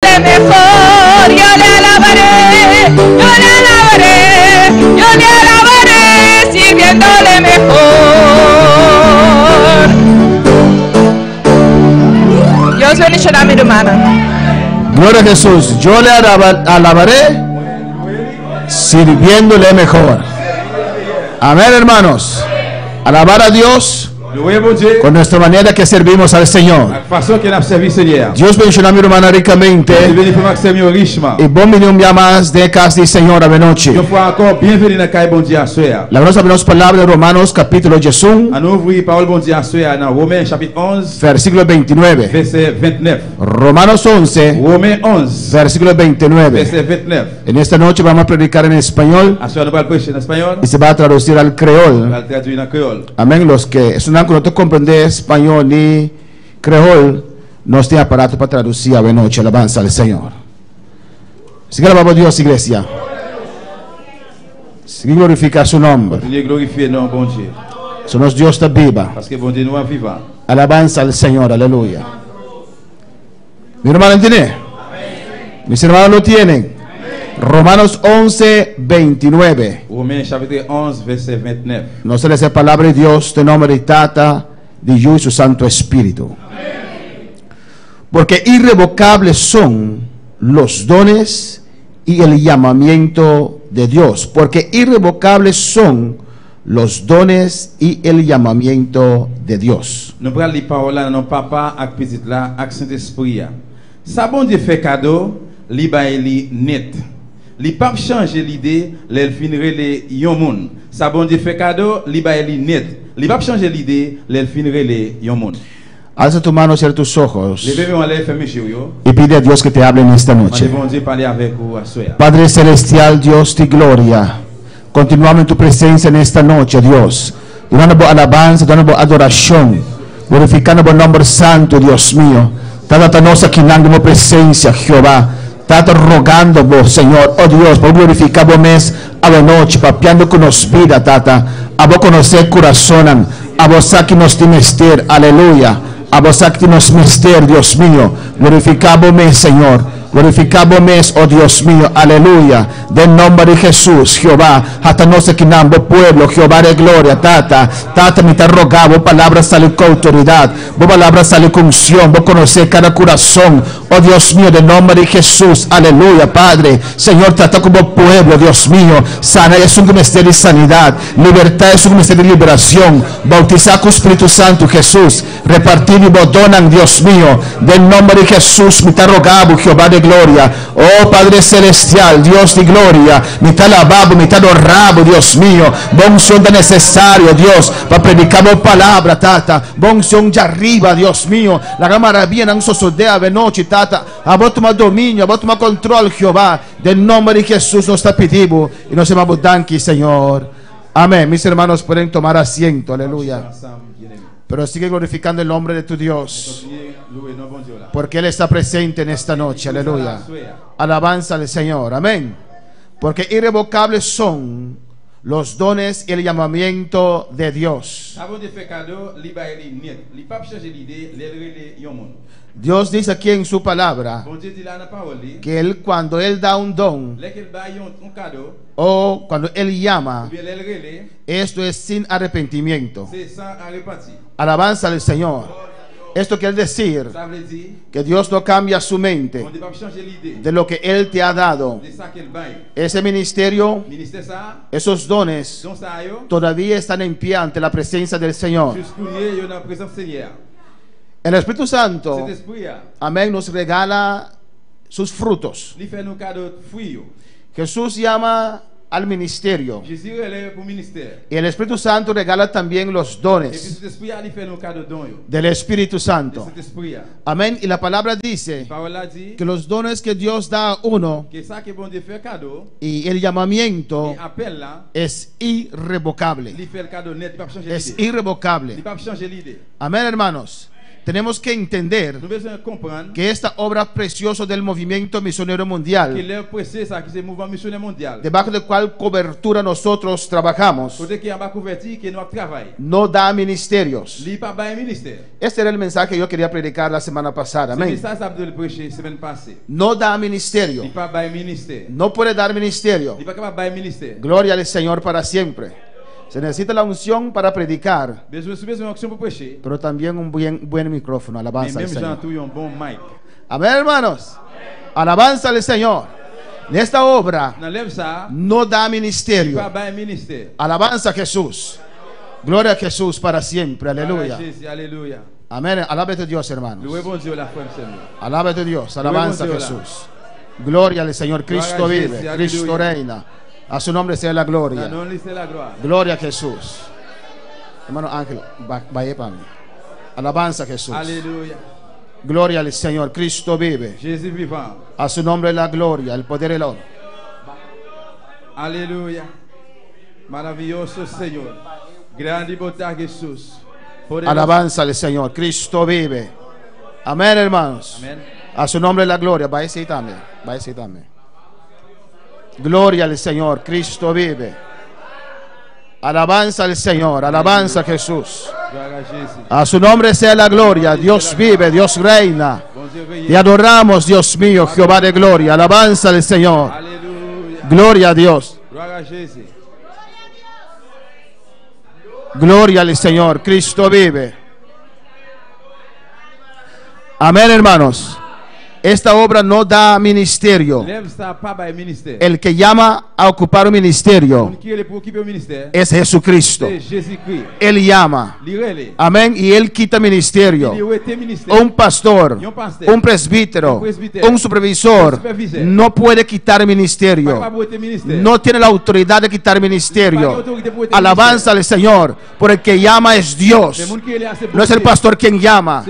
mejor, yo le alabaré, sirviéndole mejor. Dios bendiga a mi hermana. Gloria a Jesús. Yo le alabaré sirviéndole mejor. Amén, hermanos. Alabar a Dios con nuestra manera que servimos al Señor. Dios bendiga a mi hermana ricamente. Y bienvenido un día más de casa del Señor a noche. La vamos a ver las palabras de Romanos capítulo 11, versículo 29. Romanos 11, versículo 29. En esta noche vamos a predicar en español y se va a traducir al creol. Amén. Los que no te comprende español ni creol, no tiene aparato para traducir a noche. Alabanza al Señor. Así que alabamos a Dios, iglesia. Así que glorifica su nombre. Somos Dios está viva. Alabanza al Señor, aleluya. Mi hermano entiende. Mis hermanos lo tienen. Romanos 11, 29. Romains chapitre 11, verset 29. No se les dé palabra de Dios, de nombre de Tata, de Dios y su Santo Espíritu. Porque irrevocables son los dones y el llamamiento de Dios. Porque irrevocables son los dones y el llamamiento de Dios. Nous prenons les paroles là, non papa, avec petite là, avec Saint-Esprit. Ça bon Dieu fait cadeau, li ba li net. Li pas changer l'idée, l'elle finirait les yon moun. Ça bon Dieu fait cadeau, li ba li net. Li pas changer l'idée, l'elle finirait les yon moun. Alza tu mano, cierra tus ojos y pide a Dios que te hable en esta noche. Padre Celestial, Dios de gloria, continuamos en tu presencia en esta noche, Dios. Dando alabanza, dando adoración, glorificando el nombre santo, Dios mío. Tata nos aquí en presencia, Jehová. Tata rogando vos, Señor, oh Dios, por glorificar vos mes a la noche, papiando con nos vida, Tata. A vos conocer corazón, a vos aquí nos timester, aleluya. A vos aquí nos mister, Dios mío. Glorificábome, Señor. Glorificábome, oh Dios mío. Aleluya. Del nombre de Jesús, Jehová. Hasta no se quinambo pueblo, Jehová de gloria. Tata, tata, me te rogaba. Vos palabras sale con autoridad. Vos palabras sale con unción. Vos conocer cada corazón. Oh Dios mío, del nombre de Jesús. Aleluya, Padre. Señor, trata como pueblo, Dios mío. Sana es un ministerio de sanidad. Libertad es un ministerio de liberación. Bautizar con Espíritu Santo, Jesús. Repartir y donan, Dios mío. Del nombre de Jesús, me te rogaba, Jehová de gloria. Oh Padre Celestial, Dios de gloria. Me te alababa, me te adoraba, Dios mío. Bonción de necesario, Dios. Para predicar la palabra, tata. Bonción de arriba, Dios mío. La gran maravilla no sosodea de noche, tata. A vos toma dominio, a vos toma control, Jehová. Del nombre de Jesús nos está pidiendo. Y nos llamamos danqui, Señor. Amén. Mis hermanos pueden tomar asiento, aleluya. Pero sigue glorificando el nombre de tu Dios, porque Él está presente en esta noche, aleluya. Alabanza al Señor, amén. Porque irrevocables son los dones y el llamamiento de Dios. Dios dice aquí en su palabra que Él, cuando Él da un don o cuando Él llama, esto es sin arrepentimiento. Alabanza al Señor. Esto quiere decir que Dios no cambia su mente de lo que Él te ha dado. Ese ministerio, esos dones todavía están en pie ante la presencia del Señor. El Espíritu Santo, amén, nos regala sus frutos. Jesús llama al ministerio y el Espíritu Santo regala también los dones del Espíritu Santo. Amén. Y la palabra dice que los dones que Dios da a uno y el llamamiento es irrevocable. Es irrevocable. Amén, hermanos. Tenemos que entender que esta obra preciosa del movimiento misionero mundial, debajo de cual cobertura nosotros trabajamos, no da ministerios. Este era el mensaje que yo quería predicar la semana pasada. Amén. No da ministerio. No puede dar ministerio. Gloria al Señor para siempre. Se necesita la unción para predicar, pero también un buen micrófono. Alabanza al Señor. Amén, hermanos. Alabanza al Señor. En esta obra no da ministerio. Alabanza a Jesús. Gloria a Jesús para siempre. Aleluya. Amén. Alábate Dios, hermanos. Alábate Dios. Alabanza a Jesús. Gloria al Señor. Cristo vive. Cristo reina. A su nombre sea la gloria. Gloria a Jesús. Hermano Ángel, vaya para mí. Alabanza a Jesús. Aleluya. Gloria al Señor. Cristo vive. A su nombre la gloria, el poder y el honor. Aleluya. Maravilloso Señor. Grande bondad Jesús. Alabanza al Señor. Cristo vive. Amén, hermanos. Amén. A su nombre la gloria. Vaya también. Vaya también. Gloria al Señor, Cristo vive. Alabanza al Señor, alabanza a Jesús. A su nombre sea la gloria. Dios vive, Dios reina. Te adoramos, Dios mío, Jehová de gloria. Alabanza al Señor. Gloria a Dios. Gloria al Señor, Cristo vive. Amén, hermanos. Esta obra no da ministerio. El que llama a ocupar un ministerio es Jesucristo. Él llama. Amén. Y Él quita ministerio. Un pastor, un presbítero, un supervisor no puede quitar ministerio. No tiene la autoridad de quitar ministerio. Alabanza al Señor. Porque el que llama es Dios. No es el pastor quien llama.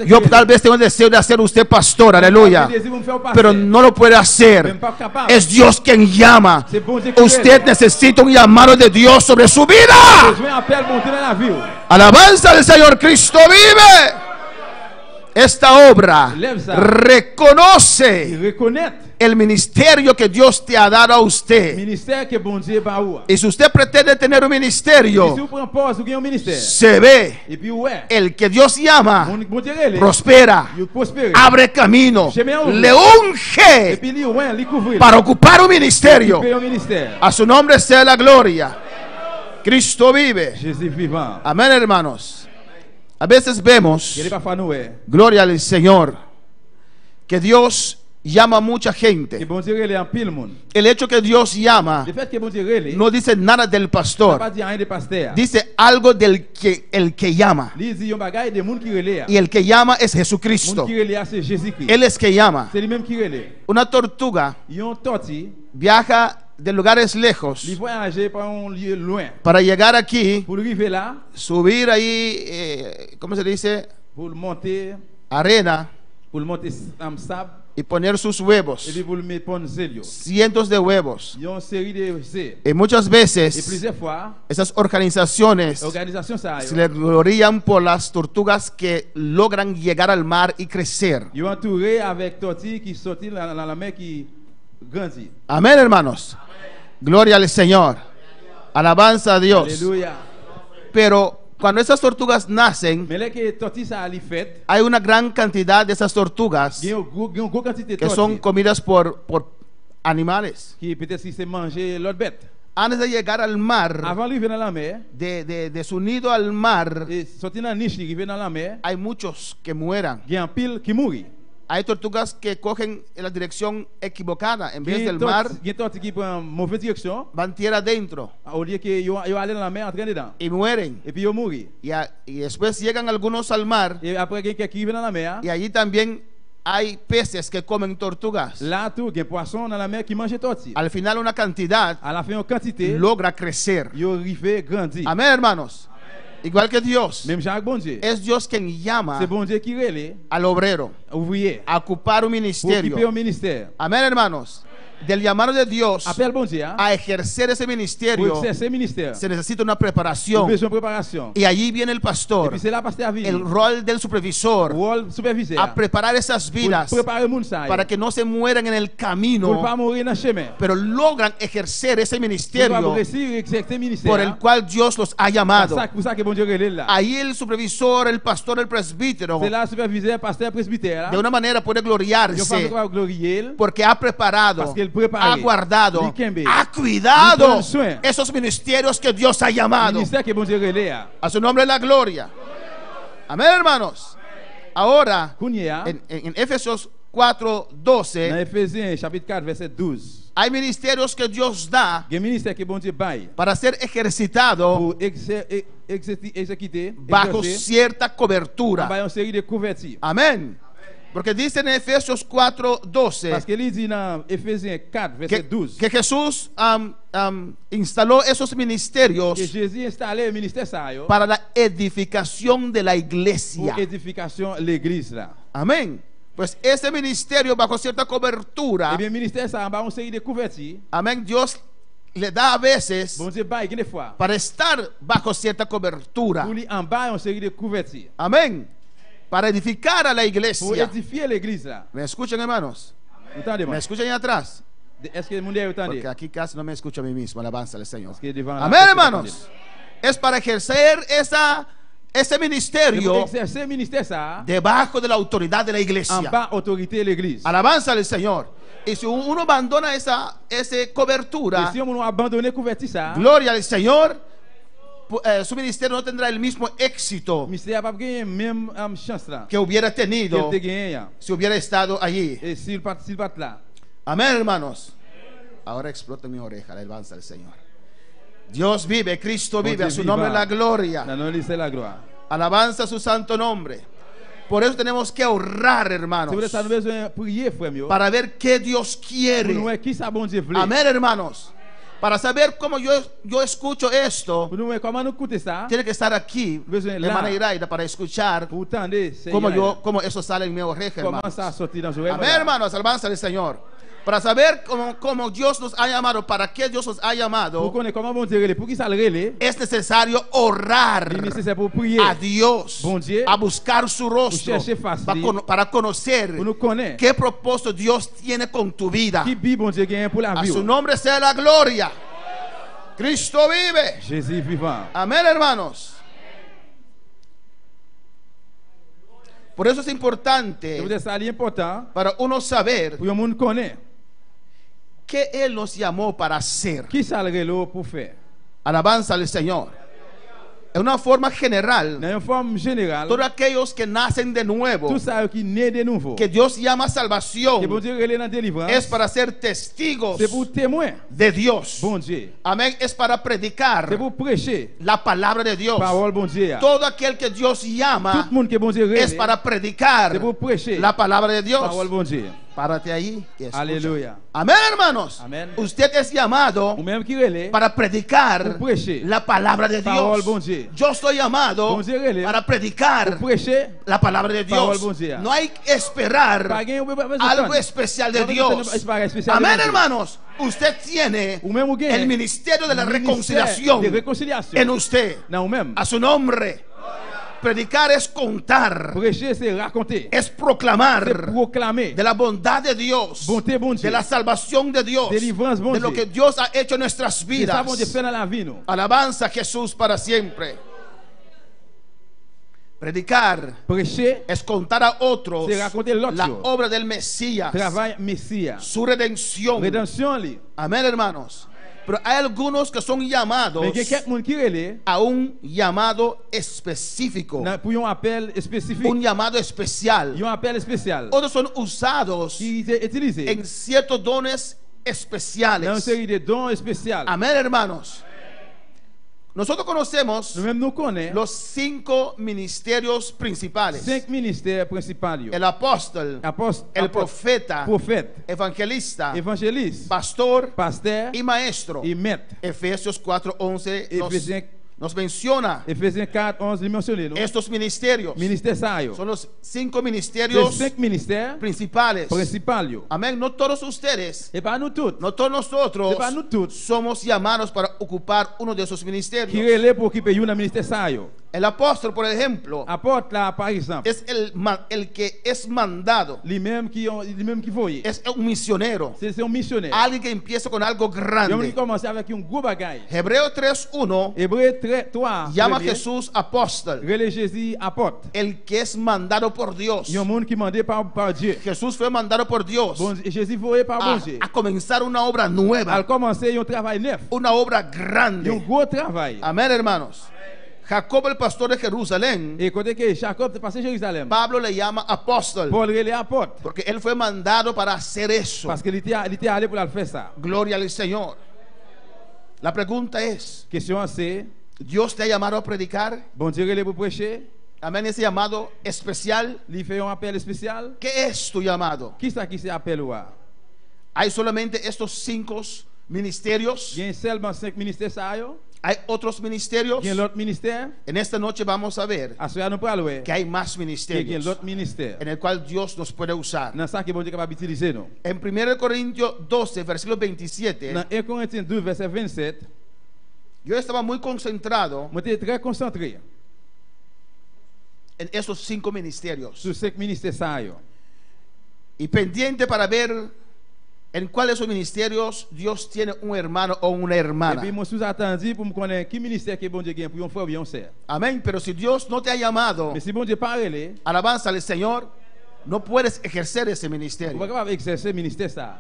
Yo tal vez tengo el deseo de hacer usted pastor. Aleluya. Pero no lo puede hacer. Es Dios quien llama. Usted necesita un llamado de Dios sobre su vida. Alabanza al Señor. Cristo vive. Esta obra reconoce el ministerio que Dios te ha dado a usted. Y si usted pretende tener un ministerio, se ve el que Dios llama, prospera, abre camino, le unge para ocupar un ministerio. A su nombre sea la gloria. Cristo vive. Amén, hermanos. A veces vemos, gloria al Señor, que Dios llama a mucha gente. El hecho que Dios llama no dice nada del pastor. Dice algo del que el que llama. Y el que llama es Jesucristo. Él es que llama. Una tortuga viaja de lugares lejos para llegar aquí, subir ahí, ¿cómo se dice? Arena, y poner sus huevos, cientos de huevos. Y muchas veces esas organizaciones se le glorían por las tortugas que logran llegar al mar y crecer. Amén, hermanos. Gloria al Señor. Alabanza a Dios. Aleluya. Pero cuando esas tortugas nacen, hay una gran cantidad de esas tortugas que son comidas por animales. Antes de llegar al mar, de su nido al mar, hay muchos que mueran. Hay tortugas que cogen en la dirección equivocada. En vez del mar, van tierra adentro y mueren. Y después llegan algunos al mar, y allí también hay peces que comen tortugas. Al final una cantidad logra crecer. Amén, hermanos. Igual que Dios, es Dios quien llama al obrero a ocupar un ministerio. Amén, hermanos. del llamado de Dios appel bon Dieu, a ejercer ese pour ministerio, exercer ministère, se necesita una preparación. besoin de préparation. Y allí viene el Et pastor, puis c'est là pasteur vini, el rol del supervisor, rôle superviseur, a preparar esas vidas pour préparer moun sa, para que no se mueran en el pour camino, pas mourir dans chemin, pero logran ejercer ese pour pas ministerio réussir exercer ministère. por el cual Dios los ha llamado. Pour ça que bon Dieu relève là. Ahí el supervisor, el pastor, el presbítero, C'est là superviseur, pasteur, presbytère. de una manera puede Yo gloriarse pas glorier porque ha preparado, parce qu'il prépare, ha guardado, Likembe, ha cuidado Likembe, esos ministerios que Dios ha llamado. ministère que bon Dieu relève. A su nombre la gloria. Amén, hermanos. Ahora, Kounia, en Efesios dans 4:12, Ephésiens chapitre 4 verset 12. hay ministerios que Dios da Il y a un ministère que bon Dieu baille para ser ejercitado pour exécuter bajo exercer, cierta baille cobertura. une série de couvertures. Amén. Porque dice en Efesios 4:12 Parce qu'il dit dans Ephésiens 4 verset 12 que Jesús instaló esos que ministerios Jésus installé le ministère ça yo para la edificación de la iglesia. pour édification l'église là. Amén. Pues ese ministerio bajo cierta cobertura, Et bien ministère ça baille une série de couvertures. amén, Dios le da a veces Bon Dieu baille des fois para estar bajo cierta cobertura. pour lui en bas une série de couvertures Amén. Para edificar a la pour iglesia. édifier l'église là. ¿Me escuchan, hermanos? ¿Me Entendez-moi? escuchan ahí atrás? Est-ce que le monde est entendu? Porque aquí casi no me escucho a mí mismo. Alabanza al Señor. Parce que devant la Amén, personne hermanos. Es para ejercer ese entendue. ministerio Pour exercer le ministère ça debajo de la autoridad de la en iglesia. bas autorité de l'église. Alabanza al Señor. Y si uno abandona esa cobertura, Et si on a abandonné couverture ça, gloria al Señor, su ministerio no tendrá el mismo éxito ministère pas gagner même chance là. que hubiera Qu'elle tenido te gagne. si hubiera estado allí. Et s'il pas là. Amén, hermanos. Ahora explota mi oreja, alabanza al Señor. Dios vive, Cristo vive, a su nombre la gloria. Non, non, c'est la gloire. Alabanza a su santo nombre. Por eso tenemos que orar, hermanos, C'est vrai ça nous besoin prier frère mieux. para ver qué Dios Pour quiere. nous voir qui ça bon Dieu veut. Amén, hermanos. Para saber cómo yo escucho esto, Pour nous voir comment nous écouter ça. tiene que estar aquí, Besoin là. hermana Iraida, para escuchar Pour tendre cómo eso sale en mi oreja, comment hermanos. ça sortir dans oreille. Amén, hermanos, alabanza al Señor. Para saber cómo Dios nos ha llamado, para qué Dios nos ha Pour llamado, connaître comment bon Dieu relève, pour qui ça le relève. es necesario orar Il est nécessaire pour prier. a Dios, Bon Dieu, a buscar su rostro, chercher face para conocer Pour nous connaître. qué propósito Dios tiene con tu vida. Qui bi bon Dieu gagne pour la A vie. su nombre sea la gloria. Cristo vive. Jésus vivant. Amén, hermanos. Por eso es C'est importante peut-être ça l'important para uno saber pour le monde connaît. qué Él nos llamó para hacer. Qui ça le relève pour faire. Alabanza al Señor. En una forma general, Dans une forme générale, todos aquellos que nacen de nuevo, tout ça qui naît de nouveau. que Dios llama Que bon salvación, Dieu relève dans délivrance. es para ser testigos C'est pour témoin. de Dios. Bon Dieu. Amén. Es para predicar C'est pour prêcher. la palabra de Dios. Parole bon Dieu. Todo aquel que Dios Tout llama le monde que bon Dieu es relève. para predicar C'est pour prêcher. la palabra de Dios. Parole bon Dieu. Párate ahí y escucha. Alléluia. Amén, hermanos. Amén. Usted es llamado Ou même qui relève. para predicar Pour prêcher. la palabra de Parole Dios. bon Dieu. Yo estoy llamado Bon Dieu relève. para predicar Pour prêcher. la palabra de Parole Dios. bon Dieu. No hay que esperar Pas gagner, ou pas algo besoin. especial de No, Dios. es para especial de Amén, Dios. hermanos. Usted tiene Ou même ou gagne. el ministerio de la Ministère reconciliación de réconciliation. en usted. Non, ou même. A su nombre. Predicar es contar, Prêcher, c'est raconter. es C'est proclamar proclamer. de la bondad de Dios, Bonté, bon de Dieu. la salvación de Dios, Délivrance, bon de lo Dieu. que Dios ha hecho en nuestras C'est ça, vidas. bon Dieu, fait dans la vie, nous. Alabanza a Jesús para siempre. Predicar Prêcher, es contar a otros c'est raconter l'autre la chose. obra del Mesías, Travail, Messia. su redención. Rédemption, li. Amén, hermanos. Pero hay algunos que son llamados Mais il y a quelqu'un qui relève. a un llamado específico, Pour un appel spécifique. un llamado especial. Il y a un appel spécial. Otros son usados Qui est utilisé en ciertos dones dans une especiales. série de dons spéciaux. Amén, hermanos. Nosotros conocemos Nous-mêmes, nous connaissons los 5 ministerios principales: 5 ministères principaux. el apóstol, Apôtre, el profeta, prophète, evangelista, évangéliste, pastor pasteur y maestro. et maître. Efesios 4:11 Éphésiens nos menciona Efésiens 4:11 li mentionné nous. estos ministerios. Ministère ça yo. Son los 5 C'est ministerios 5 ministères principales. principaux yo. Amén. No todos ustedes, Et pas nous tous. no todos nosotros C'est pas nous tous somos llamados para ocupar uno de esos qui ministerios. relè pour occuper un ministère ça yo. El apóstol, por ejemplo, Apôtre là par exemple, es el que es mandado, lui-même qui voyait. es un misionero, C'est un missionnaire. alguien que empieza con algo Il a grande. commencé avec un gros bagage. Hebreo 3:1 Hébreu 3 llama a Jesús apóstol, relè Jésus apôtre. el que es mandado por Dios. Il y a un monde qui mandé par Dieu. Jesús fue mandado por Dios Bon, Jésus voyé par bon Dieu. a comenzar una obra Al nueva, commencer un travail neuf. una obra Un grande. gros travail. Amén, hermanos. Jacob, el pastor de Jerusalén, Et côté que Jacob est passé Jérusalem. Pablo le llama apóstol, Paul relè apôtre. porque él fue mandado para hacer eso. Parce qu'il était allé pour le faire ça. Gloria al Señor. La pregunta es, Question c'est, ¿Dios te ha llamado a predicar? bon Dieu relè pour prêcher. Amén, ese llamado especial. Il fait un appel spécial. ¿Qué es tu llamado? Qui ça qui s'appelle ou? ¿Hay solamente estos 5 ministerios? Il y a seulement 5 ministères ça yo. ¿Hay otros ministerios? Il y a l'autre ministère. En esta noche vamos a ver À ce nous parlons que hay más qu'il y a ministerios l'autre ministère. en el cual Dios nos puede usar. Dans ça que bon Dieu capable d'utiliser nous. En 1 Corintios 12, versículo 27, Dans 1 Corinthiens 12 verset 27, yo estaba muy concentrado moi j'étais très concentré en esos 5 ministerios sur 5 ministères ça yo. y pendiente para ver en cuáles de esos ministerios Dios tiene un hermano o una Et hermana. puis moi sous-attendu pour me connaître qui ministère que bon Dieu gagne pour un frère ou bien une sœur. Amén. Pero si Dios no te ha llamado, Mais si bon Dieu parle, alabanza al Señor, no puedes ejercer ese on va ministerio. capable exercer ministère ça.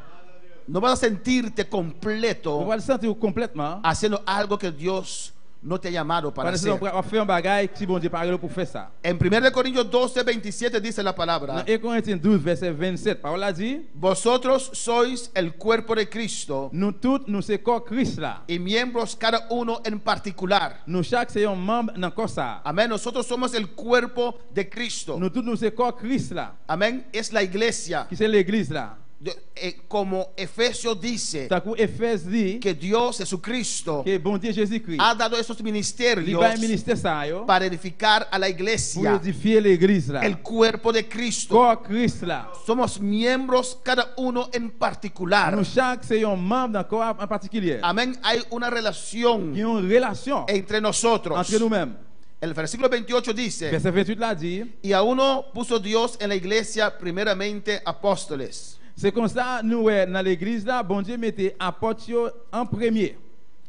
No vas a sentirte On completo va le sentir complètement. haciendo algo que Dios no te ha llamado para Parce qu'on hacer. va faire un bagage si bon Dieu parle pour faire ça. En 1 Corintios 12, 27 dice la Dans palabra: 1 Corinthiens 12 verset 27, parole a dit, Vosotros sois el cuerpo de Cristo nous tous nous c'est corps Christ là. y miembros cada uno en particular. Nous chaque c'est un membre dans corps ça. Amén. Nosotros somos el cuerpo de Cristo. Nous tous nous c'est corps Christ là. Amén. Es la iglesia. Qui c'est l'église là. Como Efesios dice Tant que Éphèse dit que Dios Jesucristo que bon Dieu Jésus-Christ ha dado esos il ministerios va un ministère ça yo para edificar a la pour iglesia, édifier l'église là. el cuerpo de Cristo. Corps Christ là. Somos miembros cada uno en particular. Nous chaque c'est un membre d'un corps en particulier. Amén. Hay una relación Qui ont une relation entre nosotros. entre nous-mêmes. El versículo 28 dice: Verset 28 là dit, y a uno puso Dios en la iglesia primeramente apóstoles, c'est comme ça nous dans l'église là, bon Dieu mettait apôtres en premier.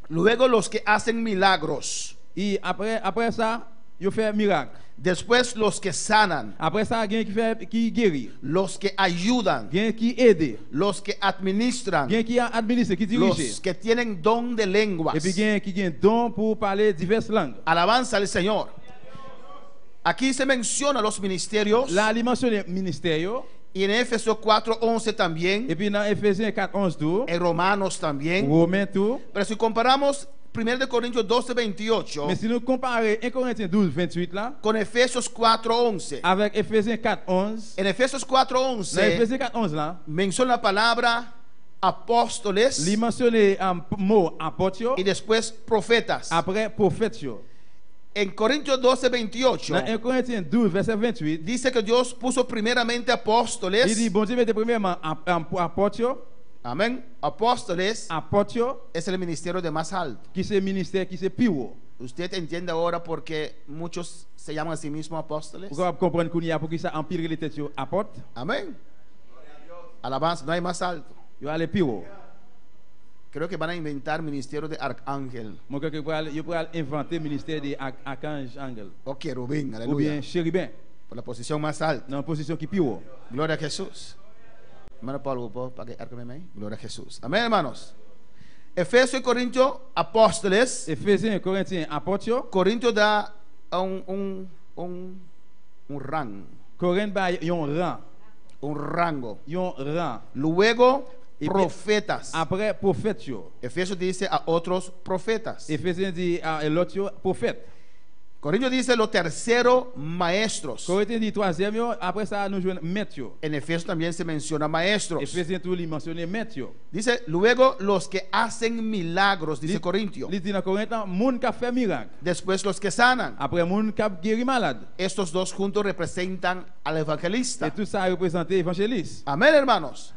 luego los que hacen milagros, Et après ça, il fait un miracle. después los que sanan, Après ça, il y a qui guérit, los que ayudan, il y a qui aide, los que administran, il y a qui administre, qui dirige. los que tienen don de lenguas. Et puis il y a qui a don pour parler diverses langues. Alabanza al Señor. Aquí se menciona los ministerios Là, il mentionne ministère. y en Efesios 4:11 también, Et puis dans Ephésiens 4, 11 tout, en Romanos también. Romains tout. Pero si comparamos 1 Corintios 12, 28 Mais si nous comparons 1 Corinthiens 12, 28 là, con Efesios 4:11, avec Ephésiens 4, 11, en Efesios dans 4:11 Ephésiens 4, 11 là, menciona la palabra apóstoles il mentionne un mot apôtre, y después profetas. après prophète. En Corintios 12, 28 Dans 1 Corinthiens 12, verset 28, dice que Dios puso primeramente il apóstoles. dit, bon Dieu mette premièrement apôtre, Amén. Apóstoles apôtre, es el ministerio de más alto. qui c'est ministère, qui c'est plus haut. Usted entiende ahora por qué muchos se llaman a sí mismos apóstoles. Vous comprenez qu'il y a pour qui ça empile les têtes apôtre, Amén. Alabanza, no hay más alto. il y a les plus haut. Creo que van a inventar ministerio de arcángel Moi, que vous pouvez inventer le ministère des archanges angels, o querubín, ou aleluya, bien chérubin, por la posición más alta. dans une position qui est plus haut. Gloria a Jesús. Hermano Pablo, ¿puedo para que arqueme ahí? Gloria a Jesús. Amén, hermanos. Efesios y Corintios, apóstoles. Ephésiens, Corinthiens, apôtre, Corintios da un rang, Corinth, il y a un rang, un rango. il y a un rang. Luego, Y profetas. Après, prophète. Efesios dice a otros profetas. Ephésiens dit à l'autre prophète. Corintios dice lo tercero, maestros. Corinthiens dit troisième yo, après ça nous jouons maître yo. En Efesios también se menciona maestros. Ephésiens tout li mentionné maître yo. Dice luego los que hacen milagros, dice Corintio. Li dit dans Corinthiens moun qui fait miracle. Después los que sanan. Après moun qui guéri malade. Estos dos juntos representan al evangelista. Et tout ça représente évangéliste. Amén, hermanos.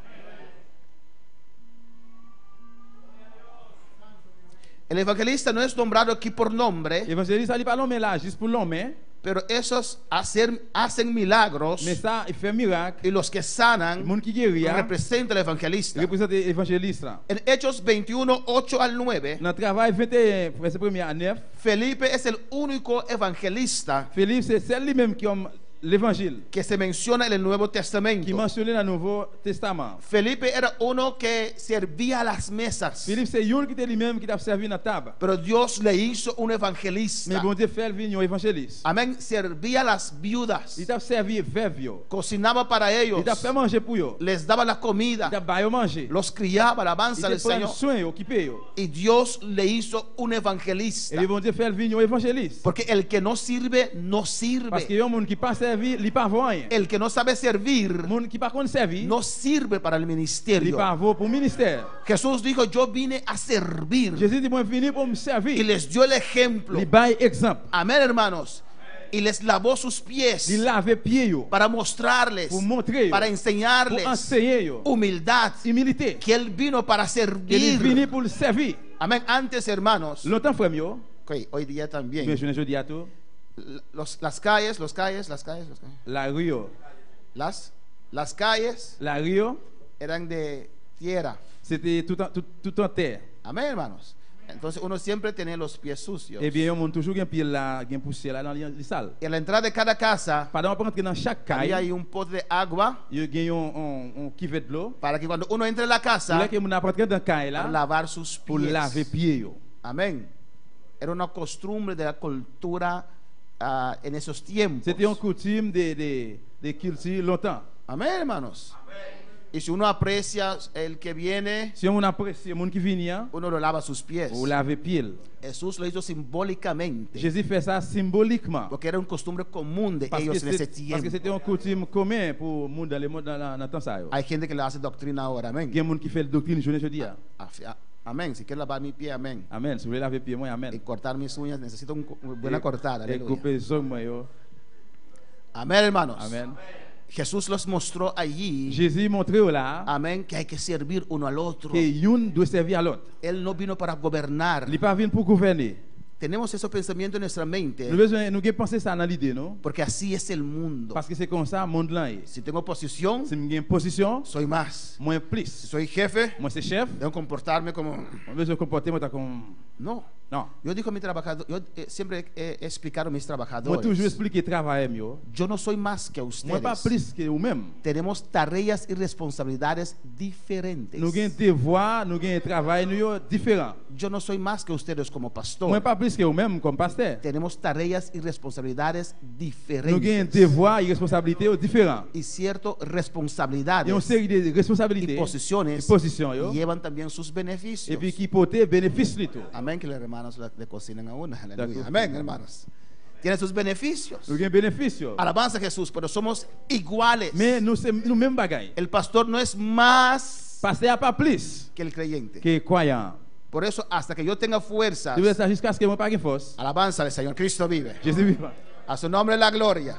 El evangelista no es nombrado aquí por nombre, Évangéliste ali pas l'homme là juste pour l'homme, pero esos hacen milagros mais ça il fait miracle. y los que sanan Moun qui guéri representan al evangelista. représente évangéliste là. En Hechos 21, 8 al 9, Dans travail 21 verset 1 à 9, Felipe es el único evangelista Philippe c'est celle lui-même qui ont l'évangile que se menciona en el Nuevo qui Testamento. mentionné dans le Nouveau Testament. Felipe era uno que servía a las mesas, Philippe c'est yon qui était lui-même qui t'a servi dans la table. pero Dios le hizo un Mais evangelista. bon Dieu fait venir un évangéliste. Amén. Servía a las viudas, Il t'a servi veuve yo. cocinaba para ellos, Il t'a fait manger pour yo. les daba la Il comida, t'a baillé manger. los criaba, Il alabanza t'a del pris Señor. soin occupé yo. Y Dios le hizo un Et evangelista. le bon Dieu fait venir un évangéliste. Porque el que no sirve, no Parce sirve. que yon moun qui pas servi, il pas vaut rien. El que no sabe servir, Moun qui pas connaît servi, no sirve para el il ministerio. pas vaut pour ministère. Jesús dijo, yo vine a servir. Jésus dit moi venu pour me Y servir. les dio el ejemplo. Il baille exemple. Amén, hermanos. Y les lavó sus Il pies lave pied yo para mostrarles, pour montrer yo, para pour enseñarles enseigner yo. humildad, Humilité. que Él vino para Il est servir. venu pour le servir. Amén. Antes, hermanos, Longtemps frère yo, ok, hoy día mais también, je dis à tout, las calles, la rue yo. las calles La rue yo, eran de tierra. c'était tout en terre. Amén, hermanos. Entonces uno siempre tenía los pies sucios. Et bien yon moun toujours gen pied là, gen poussière là dans les salles. Y a la entrada de cada casa Pendant qu'on rentrer dans chaque había caille, ahí un pote de agua il y a un cuvette de l'eau. para que cuando uno entre en la casa, Là que moun a rentrer dans caille para là lavar sus pour laver pies. pied yo. Amén. Era una costumbre de la cultura en esos tiempos. C'était une coutume de culture longtemps. Amén, hermanos. Y si uno aprecia el que viene, Si on apprécie moun qui vient, uno lo lava sus pies. ou laver pied. Jesús lo hizo simbólicamente, Jésus fait ça symboliquement. porque era una costumbre común de Parce que ellos en ese parce que tiempo. c'était une coutume commune pour moun dans le monde dans le temps ça yo. Hay gente que le hace doctrina ahora, amén. Il y a moun qui fait la doctrine journée jeudi. Amén. Si quieres lavar mi pie, amén. Amen. Si vous voulez laver pied moi, Y amen. cortar mis uñas, necesito una buena cortada. Et Aleluya. couper les ongles moi yo. Amén, hermanos. Amen. Jesús los mostró allí, Jésus montré là amén, que hay que servir uno al otro. que une doit servir à l'autre. Él no vino para gobernar. Il n'est pas venu pour gouverner. Tenemos esos pensamientos en nuestra mente, Nous besoin nous penser ça dans l'idée non? porque así es el mundo. Parce que c'est comme ça monde là. Si tengo posición, Si j'ai une position, soy más. moins Si plus. soy jefe, Moi c'est chef, debo comportarme como... on besoin comporter moi comme No. non. Yo digo a mi trabajador, yo siempre he explicado a mis Moi trabajadores, toujours expliquer travail mieux. yo no soy más que Moi pas ustedes. plus que vous même. Tenemos tareas y responsabilidades diferentes. Nous avons devoir, nous avons travail nous différent. Yo no soy más que ustedes como Moi pastor. pas plus que vous même comme pasteur. Tenemos tareas y responsabilidades Nous avons diferentes. devoir et responsabilités différents. Y ciertas Il y a une responsabilidades série de y responsabilités et posiciones positions yo, llevan también sus et beneficios. puis qui portent bénéfice tout. Amén, que los hermanos le cocinen a una. Aleluya. D'accord. Amén, hermanos. Tiene sus beneficios. Nous avons bénéfice. Alabanza a Jesús, pero somos iguales. Mais nous même bagaille. El pastor no es más Pasteur pas plus que el creyente. que croyant. Por eso, hasta que yo tenga fuerzas, Tu veux ça jusqu'à ce que moi pas force. alabanza al Señor. Cristo vive. Jésus vivant. A su nombre la gloria.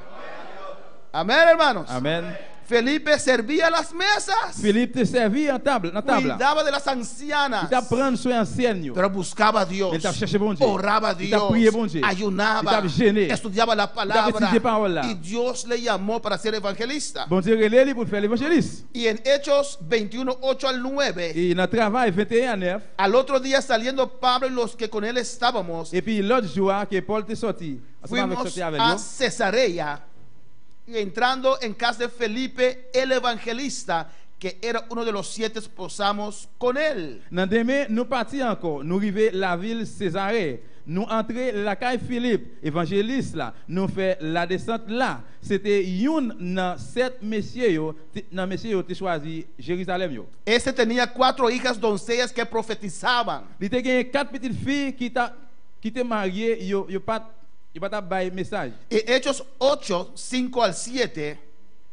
Amén, hermanos. Amen. Felipe servía las mesas. Philippe te servi en table, dans table. Cuidaba de las Il ancianas. t'a prendre soin ancienne. Pero buscaba a Dios. Il t'a cherché bon Dieu. Oraba a Il t'a Dios. prié bon Dieu. Il Ayunaba. t'a gêné. Estudiaba la étudié la palabra. palabra. Y Dios le llamó para ser evangelista. Bon Dieu relève pour faire l'évangéliste. Y en Hechos 21, 8 al 9, Et dans le travail 21 à 9. al otro día saliendo Pablo y los que con él estábamos, Et puis l'autre jour que Paul était sorti. Ensemble avec fuimos sorti avec a lui. Cesarea y entrando en casa de Felipe el evangelista, que era uno de los 7, posamos con él. Dans demain, nous partis encore. Nous arrivons la ville Césarée. Nous entrons la caille Philippe, évangéliste là. Nous fait la descente là. C'était une dans 7 messieurs, dans messieurs qui choisi Jérusalem yo. Este tenía 4 hijas doncellas que profetizaban. Il était 4 petites filles qui étaient mariées, yo pas Il va t'a bailler message. Y Hechos 8, 5 al 7,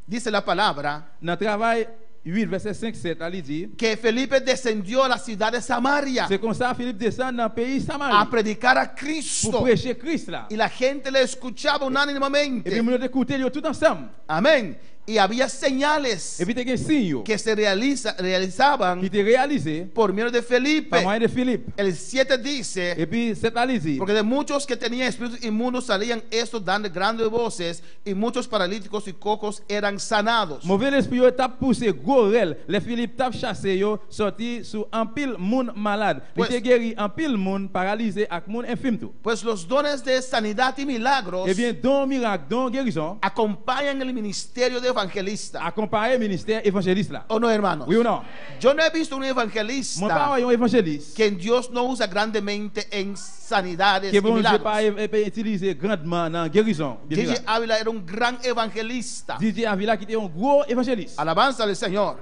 dice la palabra Dans le travail 8, verset 5-7, elle dit que Felipe descendió a la ciudad de Samaria c'est comme ça Philippe descend dans le pays a Samarie predicar a pour Cristo. prêcher Christ là. Y la gente le escuchaba Et puis unánimemente. nous écouter tout ensemble. Amén. Y había señales Et puis il y a un signe que se realizaban qui était réalisé por medio de Felipe. par moyen de Philippe. El 7 dice, Et puis cette elle dit porque de muchos que tenían espíritus inmundos salían estos dando grandes voces, y muchos paralíticos y cojos eran sanados. mauvais esprit yo t'a poussé gorel, les Philippe t'a chassé yo sorti sous un pile monde malade. Il Pues- était guéri un pile monde paralysé ak monde infirme tout. Pues los dones de sanidad y milagros Eh bien don miracle, don guérison acompañan el ministerio de evangelista. accompagné ministère évangéliste là. ¿O no, hermanos? Oui ou non? Yo no he visto un Mon père evangelista est un évangéliste. que Dios no usa grandemente en sanidades Que y bon Dieu pas milagros. utiliser grandement dans guérison. Gigi Ávila era un gran evangelista. DJ Avila qui était un gros évangéliste. Alabanza al Señor.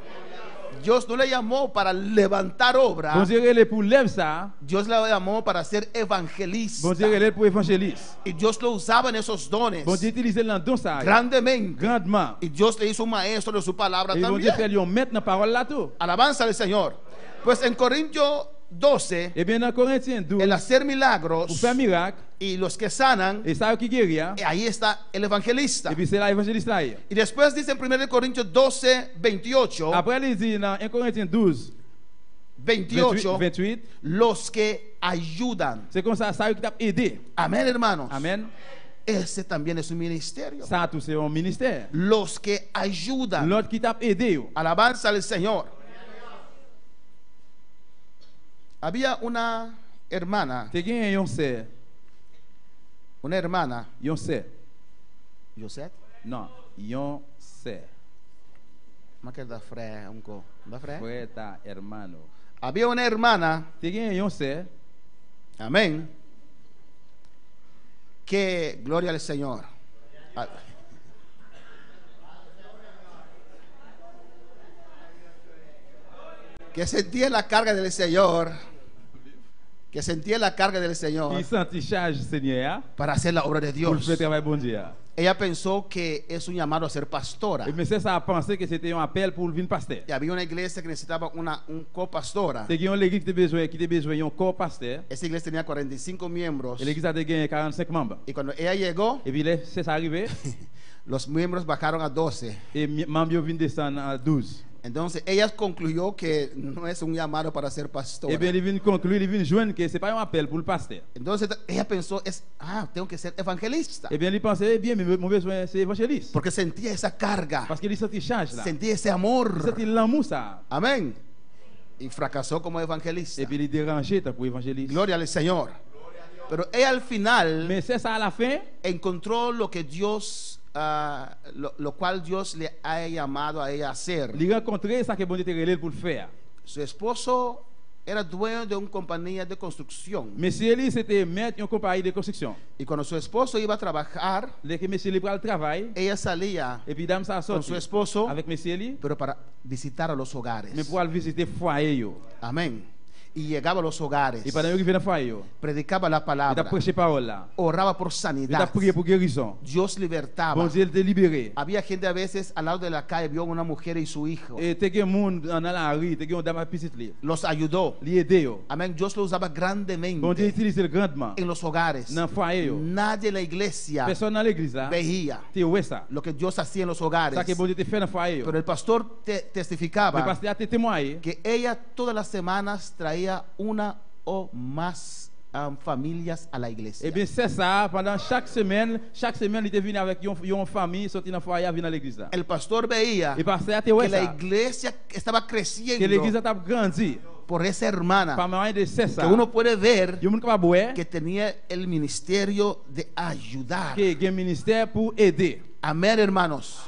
Dios no le llamó para levantar Bon obra. Dieu relè pour lève ça. Dios le llamó para ser evangelista. Bon Dieu relè pour évangéliste. Y Dios lo usaba en esos dones Bon Dieu utilise dans don ça. grandemente. Grandement. Y Dios le hizo un maestro de su palabra Et bon Dieu fait también. lui mettre dans parole là tout. Alabanza al Señor. Pues en Corintios 12, Et bien dans Corinthiens 12, el hacer pour milagros faire miracle, y los que sanan, et ça qui guérit, ahí está el evangelista. et puis c'est là évangéliste là. Y después dice en 1 Corintios 12, 28, Après il dit dans 1 Corinthiens 12, 28, 28, los que ayudan. c'est comme ça qui t'a aidé. Amén, hermanos. Amen. Ese también es un ministerio. Ça tout c'est un ministère. Los que ayudan. L'autre qui t'a aidé. Yo. Alabanza al Señor. Había una hermana, Te gen yon sè. una hermana, Yon sè. Josette, Non, yon sè. más que da fre, unco, da fre. Frère ta hermano. Había una hermana, Te gen yon sè. amén, que gloria al Señor. Ah, que sentía la carga del Señor, que sentía la carga del Señor Qui senti charge Seigneur para hacer la obra de pour le Dios. faire travail bon Dieu. Ella pensó que es un llamado a ser pastora. Et mais c'est ça a pensé que c'était un appel pour le venir pasteur. Y había una iglesia que necesitaba un copastora. Te gen yon l'église qui te besoin yon corps pasteur. Esa iglesia tenía 45 miembros. Et l'église a te gen 45 membres. Y cuando ella llegó, Et puis là, c'est ça arrivé. los miembros bajaron a 12. Et membres viennent descendre à 12. Entonces ella concluyó que no es un llamado para ser pastora. Et bien, ils viennent conclure, ils viennent joindre que c'est pas un appel pour le pasteur. Entonces ella pensó, tengo que ser evangelista. Et bien, ils pensaient, eh bien, mais mon besoin, c'est évangéliste. Porque sentía esa carga, Parce qu'il sentit charge là. sentía ese Il amor. sentit l'amour ça. Amén. Y fracasó como evangelista. Et puis, il dérangeait pour évangéliste. Gloria al Señor. Pero ella al final Mais c'est ça à la fin. encontró lo que Dios, lo cual Dios le ha llamado a ella a hacer. Il rencontrait ça que bon Dieu te relève pour le faire. Su esposo era dueño de una compañía de construcción. Monsieur Eli, c'était maître d'une compagnie de construction. Y cuando su esposo iba a trabajar, Dès que monsieur Eli prend le travail, ella salía et puis dame ça con sorti su esposo, avec monsieur Eli, pero para visitar a los mais hogares. pour aller visiter foyer yo. Amén. Y llegaba a los hogares, Et pendant qu'il vient dans foyer yo, predicaba la il a palabra, prêché parole là. oraba por Il a sanidad. prié pour guérison. Dios libertaba. Bon Dieu te libéré. Había gente a veces al lado de la calle, vio a una mujer y su hijo. Et te gen moun dans la rue, te gen dame petite li. Los ayudó. Li aidé yo. Amén. Dios lo usaba Bon Dieu grandemente utilise le grandement. en los hogares. Dans foyer yo. Nadie en la iglesia Personne dans l'église là, veía te ouais ça. lo que Dios hacía en los hogares. Ça que bon Dieu te fait dans foyer yo. Pero el pastor Le testificaba pasteur a te témoigné que ella todas las semanas traía una o más familias a la iglesia. Eh bien, c'est ça. Pendant chaque semaine, il était venu avec une famille, sorti dans le foyer, venu à l'église là. El pastor veía Et pasteur a te que ouais la ça. iglesia estaba Que creciendo l'église a grandi. por esa hermana, Par moyen de c'est ça. que uno puede ver Yo moun capable boire que tenía el ministerio de ayudar. que un ministère pour aider. Amén, hermanos.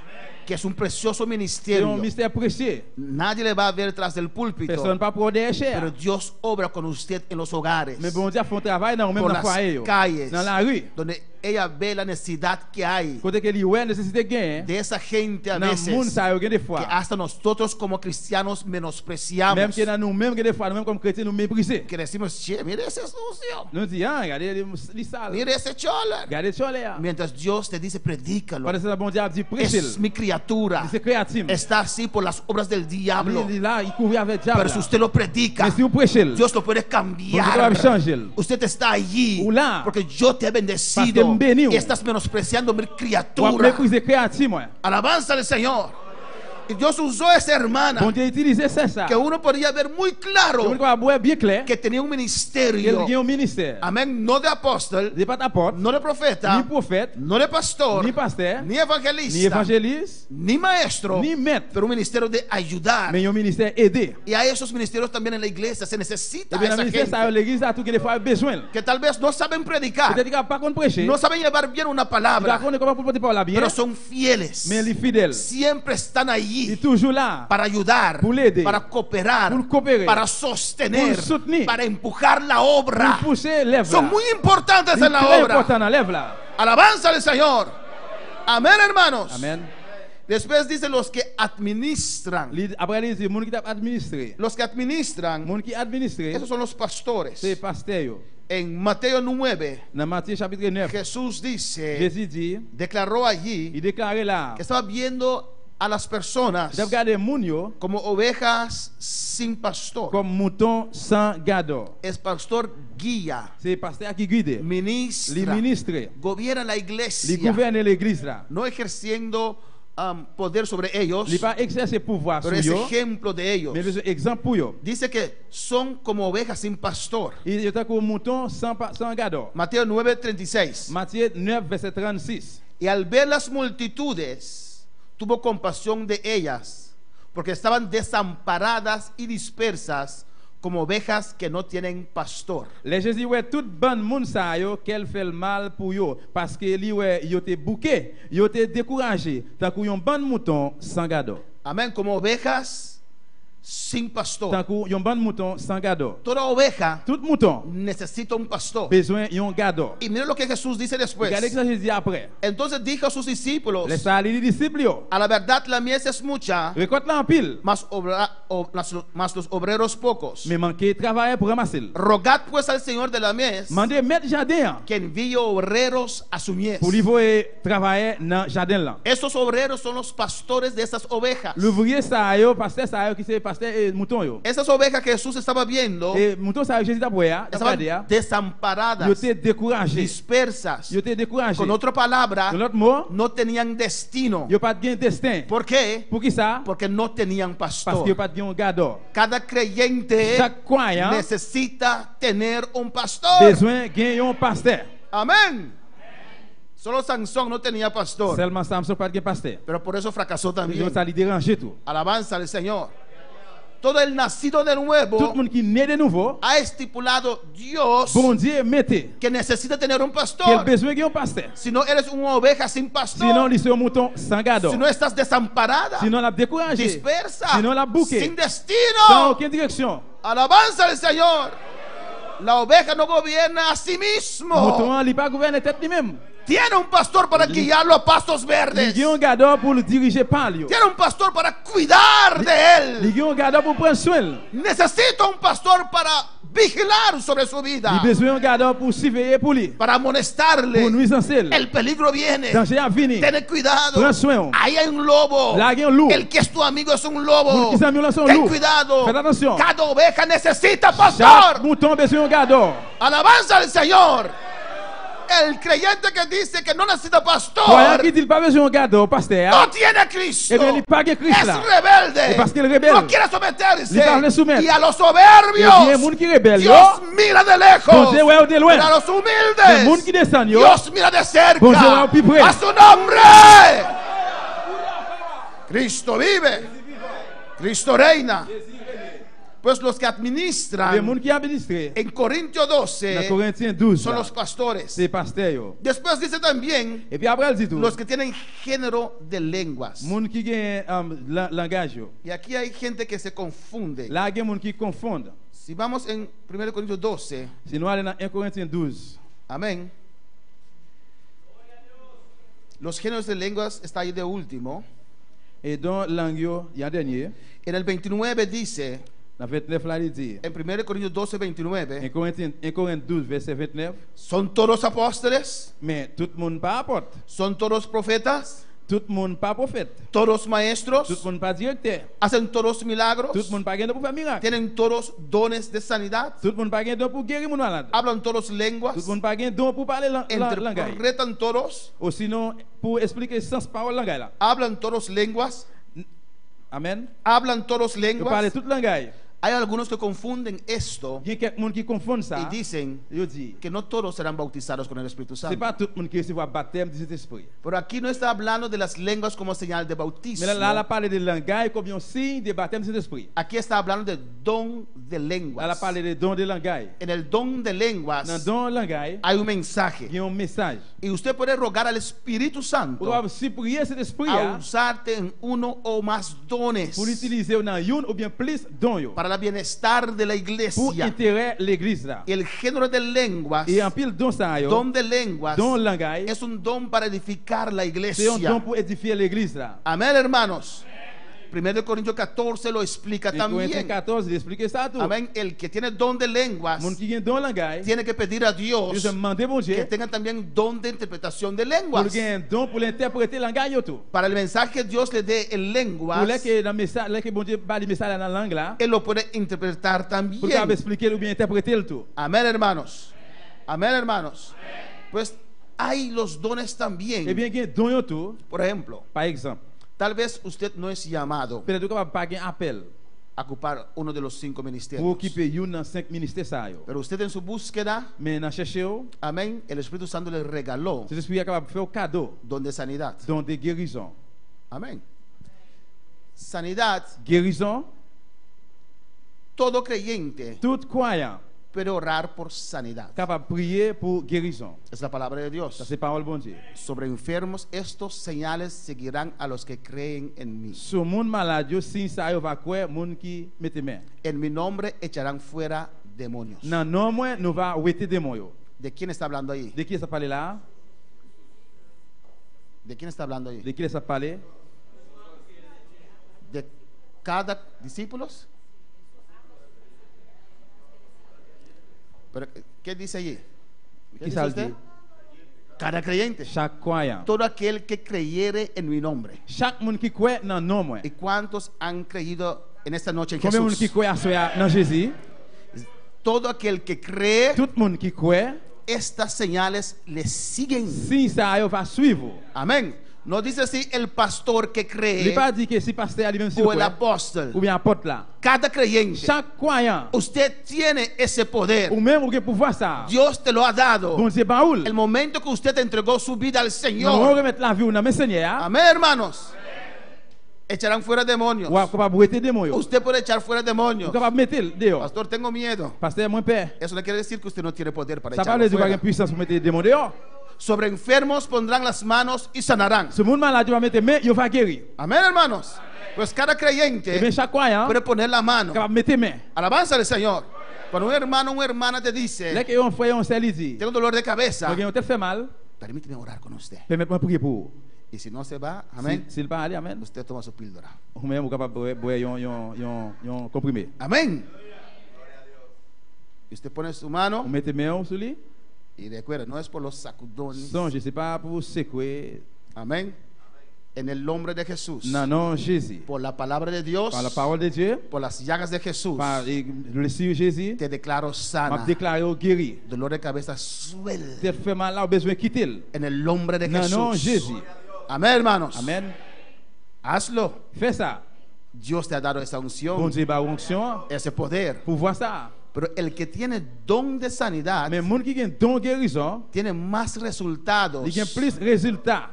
Que es un precioso C'est un ministerio. ministère précieux. Nadie le va a ver tras del púlpito, Personne pas pour derrière pero cher. Dios obra con usted en los hogares, Mais bon Dieu fait un travail dans même por dans le las foyer, yo. calles, dans la rue. donde ella ve la necesidad que hay Côté que li wè nécessité gain de esa gente a nan veces moun sa yo gen des que fois. hasta nosotros como cristianos menospreciamos. Même que nan nous même gen des fois, nous même comme chrétiens nous mépriser. Que decimos, che, mire ese sucio, Nous dit ah, regardez li sale. mire ese chola. Regardez chole ya. Mientras Dios te dice, predícalo. Pendant ce bon Dieu a dit prêchez. Es mi criatura. C'est créatif. Está así por las obras del diablo. Il là, il courait avec diable. Pero si usted lo predica, Mais si vous prêchez, Dios lo puede Dieu cambiar. va changer. Usted está allí Ou là, porque yo te he parce que bendecido me béni, y estás menospreciando mi Ou criatura. mépriser créatif moi. Alabanza al Señor. Y Dios usó a esa hermana Bon Dieu utilisé ça. que uno podía ver muy On claro va voir bien clair que tenía un qu'il ministerio. y a un ministère. Amén. No de apóstol, N'est pas apôtre, no de profeta, ni prophète, no de pastor, ni pasteur, ni ni evangelista, évangéliste, ni maestro, ni maître, pero un ministerio de ayudar. mais un ministère aidé. Y a esos ministerios también en la iglesia se necesita Et bien, esa le ministère, ça, gente l'église a tout qu'il faut besoin. que tal vez no saben predicar, Peut-être qu'il n'a pas qu'on prêcher, no saben llevar bien una il palabra, a qu'on comment porter par la bien, pero son fieles. mais les fidèles, Siempre están il est allí toujours là para ayudar, pour l'aider, para cooperar, pour coopérer, para sostener, pour soutenir, para empujar la obra. pour pousser l'œuvre. Son muy importantes C'est en la très obra. important dans l'œuvre là. Alabanza al Señor. Amén, hermanos. Amen. Después dice los que administran. Après, il dit, moun qui t'a administré. Los que administran, Moun qui administré, esos son los pastores. c'est pasteur. En Mateo 9, Dans Matthieu chapitre 9, Jesús dice, Jésus dit, declaró allí il déclarait là, que estaba viendo a las personas de regarder moun yo como ovejas sin pastor. comme mouton sans gado. Es pastor guía, C'est pasteur qui guide, les ministra, ministres, gobierna la les iglesia, gouvernent l'église là. no ejerciendo poder sobre ellos, Il pas exercer pouvoir pero sur es yo, ejemplo de ellos. mais c'est exemple pour yo. Dice que son como ovejas sin pastor. Il est comme mouton sans gado. Mateo 9:36. Matthieu 9 verset 36. Y al ver las multitudes, tuvo compasión de ellas, porque estaban desamparadas y dispersas como ovejas que no tienen pastor. Les Jésus ouais tout bon monde ça yo qu'elle fait le mal pour yo parce que li ouais yo te bouqué, yo te découragé tant que yon bon mouton sans gado. Amén, como ovejas sin pastor. Tant que yon bon mouton sans gado. Toda oveja Tout mouton necesita un pastor. besoin yon gado. Y mira lo que Jesús dice después. Regardez ce que Jésus dit après. Entonces dijo a sus discípulos, Les salis disciples yo. a la verdad la mies es mucha, Récolte là en pile, mas los obreros pocos. mais manquer travail pour ramasser. Rogad pues al Señor de la mies Mandez mettre jardin que envíe obreros a su mies. pour lui voyer travailler dans jardin là. Estos obreros son los pastores de esas ovejas. L'ouvrier ça yo, pasteur ça yo qui c'est pasteur et mouton yo. Esas ovejas que Jesús estaba viendo Et mouton ça Jésus d'après estaban yo desamparadas, te découragé. dispersas. Yo te découragé. Con otra palabra, Con l'autre mot, no tenían destino. yo pas de destin. ¿Por qué? Pour qui ça? Porque no tenían Parce pastor. que yo pas de gado. Cada creyente Chaque croyant necesita tener un pastor. besoin gagner un pasteur. Amén. Solo Sansón no tenía pastor, Seulement Samson pas de pasteur. pero por eso fracasó también. Yo ça lui déranger tout. Alabanza al Señor. Todo el nacido de Tout nuevo le monde qui naît de nouveau, ha estipulado Dios bon Dieu mettez que necesita tener un quel pastor. besoin gagner un pasteur. Si no eres una oveja sin pastor, Sinon, il c'est un mouton sans gado. si no estás desamparada, Sinon, la découragé. dispersa, Sinon, la bouquet. sin Dans destino. aucune direction. Alabanza al Señor. La oveja no gobierna a sí mismo. Mouton, il pas gouverner tête lui-même. Tiene un pastor para guiarlo a pastos verdes. Il y a un gado pour le diriger par lui. Tiene un pastor para cuidar de él. Il y a un gado pour prendre soin. Necesita un pastor para vigilar sobre su vida, Il a besoin d'un gado pour surveiller pour lui. para amonestarle. Pour nuisance. El peligro viene. Danger à venir. Ten cuidado. Prends soin. Ahí hay un lobo. Là, il y a un loup. El que es tu amigo es un lobo. Qui s'amuse là, c'est un Ten loup. cuidado. Faites attention. Cada oveja necesita Chaque pastor. mouton a besoin d'un gado. Alabanza al Señor. El creyente que dice que no necesita pastor Croyant qui dit pas besoin d'un gado, pasteur. no tiene a Cristo. Eh bien, il pas que Christ Es là. rebelde. Et parce qu'il est rebelle. No quiere someterse. Il parle de soumettre. Y a los Il y a soberbios, un monde qui rebelle. Dios mira de Bon lejos. Dieu, ouais, de loin. Pero a los Le monde humildes, qui descend, yo. Dios mira de cerca. Bon Dieu, ouais, au plus près. A su nombre. Cristo vive. Cristo reina. Pues los que Le administran monde qui administre. en Corintio Dans 12 Corinthiens 12. son là, los pastores. c'est pasteur. Yo. Después dice también Et puis après, elle dit tout. los que tienen género de lenguas. Monde qui gagne langage. Yo. Y aquí hay gente que se confunde. Là, il y a monde qui confondent. Si vamos en 1 Corintios 12, Sinon, aller dans 1 Corinthiens 12. amén. Los géneros de lenguas está ahí de último. Et dans langue yo, y en dernier, En el 29 dice, dans 29 là il dit, en 1 Corintios 12, 29, 1 Corinthiens 12 verset 29, ¿son todos apóstoles? mais tout le monde pas apôtre, ¿Son todos profetas? tout le monde pas prophète, ¿Todos tout maestros? le monde pas directeur, ¿Hacen todos milagros? tout le monde pas gain pour faire miracle, ¿Tienen todos dones de sanidad? tout le monde pas gain don pour guérir mon malade, ¿Hablan todos lenguas? tout le monde pas gain don pour parler langage, ¿Interpretan todos? ou sinon pour expliquer sens parole langage là. ¿Hablan todos lenguas? Amen. ¿Hablan todos Vous parlez lenguas? tout langage. Hay algunos que confunden esto Il y a quelqu'un qui confond y ça. dicen Yo dis, que no todos serán bautizados con el Espíritu c'est Santo. pas tout le monde qui recevra baptême du Saint-Esprit. Pero aquí no está hablando de las lenguas como señal de bautismo. Mais là, elle a parlé de langage comme un signe de baptême du Saint-Esprit. Aquí está hablando de don de Elle a lenguas. parlé de don de langage. En el don de Dans lenguas don de langage, hay un mensaje. il y a un message. Y usted puede rogar al Espíritu Vous Santo doit supplier cet esprit a usarte en uno o más dones pour l'utiliser dans une ou bien plus don yo, para el bienestar de la pour iglesia. intérêt l'église là. Y el género de lenguas, Et en pile don ça yo, don de lenguas, don langage, es un don para edificar la c'est un iglesia. don pour édifier l'église là. Amén, hermanos. 1 Corintios 14 lo explica Et Corinthiens también. 14, il explique ça tout. Amén. El que tiene don de lenguas Mon qui a don langage, tiene que pedir a je Dios demande bon que Dieu tenga también don de interpretación de pour lenguas. gagner un don pour l'interpréter langage yo tout. Para el mensaje que Dios le dé en Pour lenguas, les que dans message, les que bon Dieu parle message dans la langue là, Él lo puede interpretar pour también. capable expliquer ou bien interpréter le tout. Amén, hermanos. Amén, hermanos. Pues hay los dones Eh también. bien, il y a don yo tout. Por ejemplo, Par exemple, tal vez usted no es llamado peut-être que capable pas un appel a ocupar uno de los 5 pour ministerios. occuper une dans 5 ministères ça yo. Pero usted en su búsqueda, Mais dans chercher yo, amén, el Espíritu Santo le regaló c'est esprit capable de faire un cadeau, don de sanidad. don de guérison. Amén. Sanidad, Guérison, todo creyente tout croyant puede orar por sanidad. capable de prier pour guérison. Es la palabra de Ça Dios. c'est parole bon Dieu. Sobre enfermos, estos señales seguirán a los que creen en mí. Sur monde malade, yo signe ça yo va croire monde qui mette main. En mi nombre echarán fuera demonios. Nan non moi nous va ouéter démon yo. ¿De quién está hablando ahí? De qui ça parle là? ¿De quién está hablando ahí? De qui ça parle? ¿De cada discípulos? Pero, ¿qué dice allí? ¿Qué Qui dice ça le usted? dit? Cada creyente. Chaque croyant. Todo aquel que creyere en mi nombre. Chaque monde qui croit nan non moi. ¿Y cuántos han creído en esta noche en Combien de monde qui Jesús? croit à soya dans Jésus? Todo aquel que cree, Tout le monde qui croit, estas señales le siguen. signe ça yo va suivre. Amén. No dice así el pastor que Il cree pas dit que si pasteur lui même si o el croit apóstol. ou bien apôtre là. Cada creyente, Chaque croyant usted tiene ese poder. ou même ou que pouvoir ça. Dios te lo ha dado. Bon Dieu baoul. El momento que usted entregó su vida al On Señor. remettre la vie ou dans mes Seigneur. Amén, hermanos. Echarán fuera demonios. Ou capable ouéter démon yo. Usted puede echar fuera demonios. Ou capable mettre dehors. Pastor, tengo miedo. Pasteur moins peur. Eso no quiere decir que usted no tiene poder para Ça echarlo parle de fuera. pas puissance pour mettre démon dehors. Sobre enfermos pondrán las manos y sanarán. Ce monde malade va mettre main, yo va guérir. Amén, hermanos. Pues cada Et bien creyente chaque croyant puede poner la mano. capable mettre main. Alabanza al Señor. Cuando un hermano o una hermana te dice, Là que on frère on sait dit. tengo un dolor de cabeza, Parce on te fait mal, permíteme orar con usted. permettez-moi prier pour vous. Y si no se va, amén, S'il pas aller, amen. usted toma su píldora. Ou même ou capable boire yon comprimé. Amén. Y usted pone su mano Ou mettez main sur lui. y recuerda, no es por los sacudones. Non, je sais pas pour vous secouer. Amén. En el nombre de Jesús. Non, non, Jésus. Por la palabra de Dios. Par la parole de Dieu, Por las llagas de Jesús. par le Seigneur Jésus, Te declaro m'a sana. déclaré au guéri. Dolor de cabeza suelta. Te fait mal là, ou besoin quitter. En el nombre de Non, Jesús. non, Jésus. Amén, hermanos. Amen. Hazlo. Fais ça. Dios te ha dado esa Bon unción, Dieu ba onction ese poder. pour voir ça. Pero el que tiene don de sanidad Mais monde qui a don guérison, tiene más resultados il y a plus résultat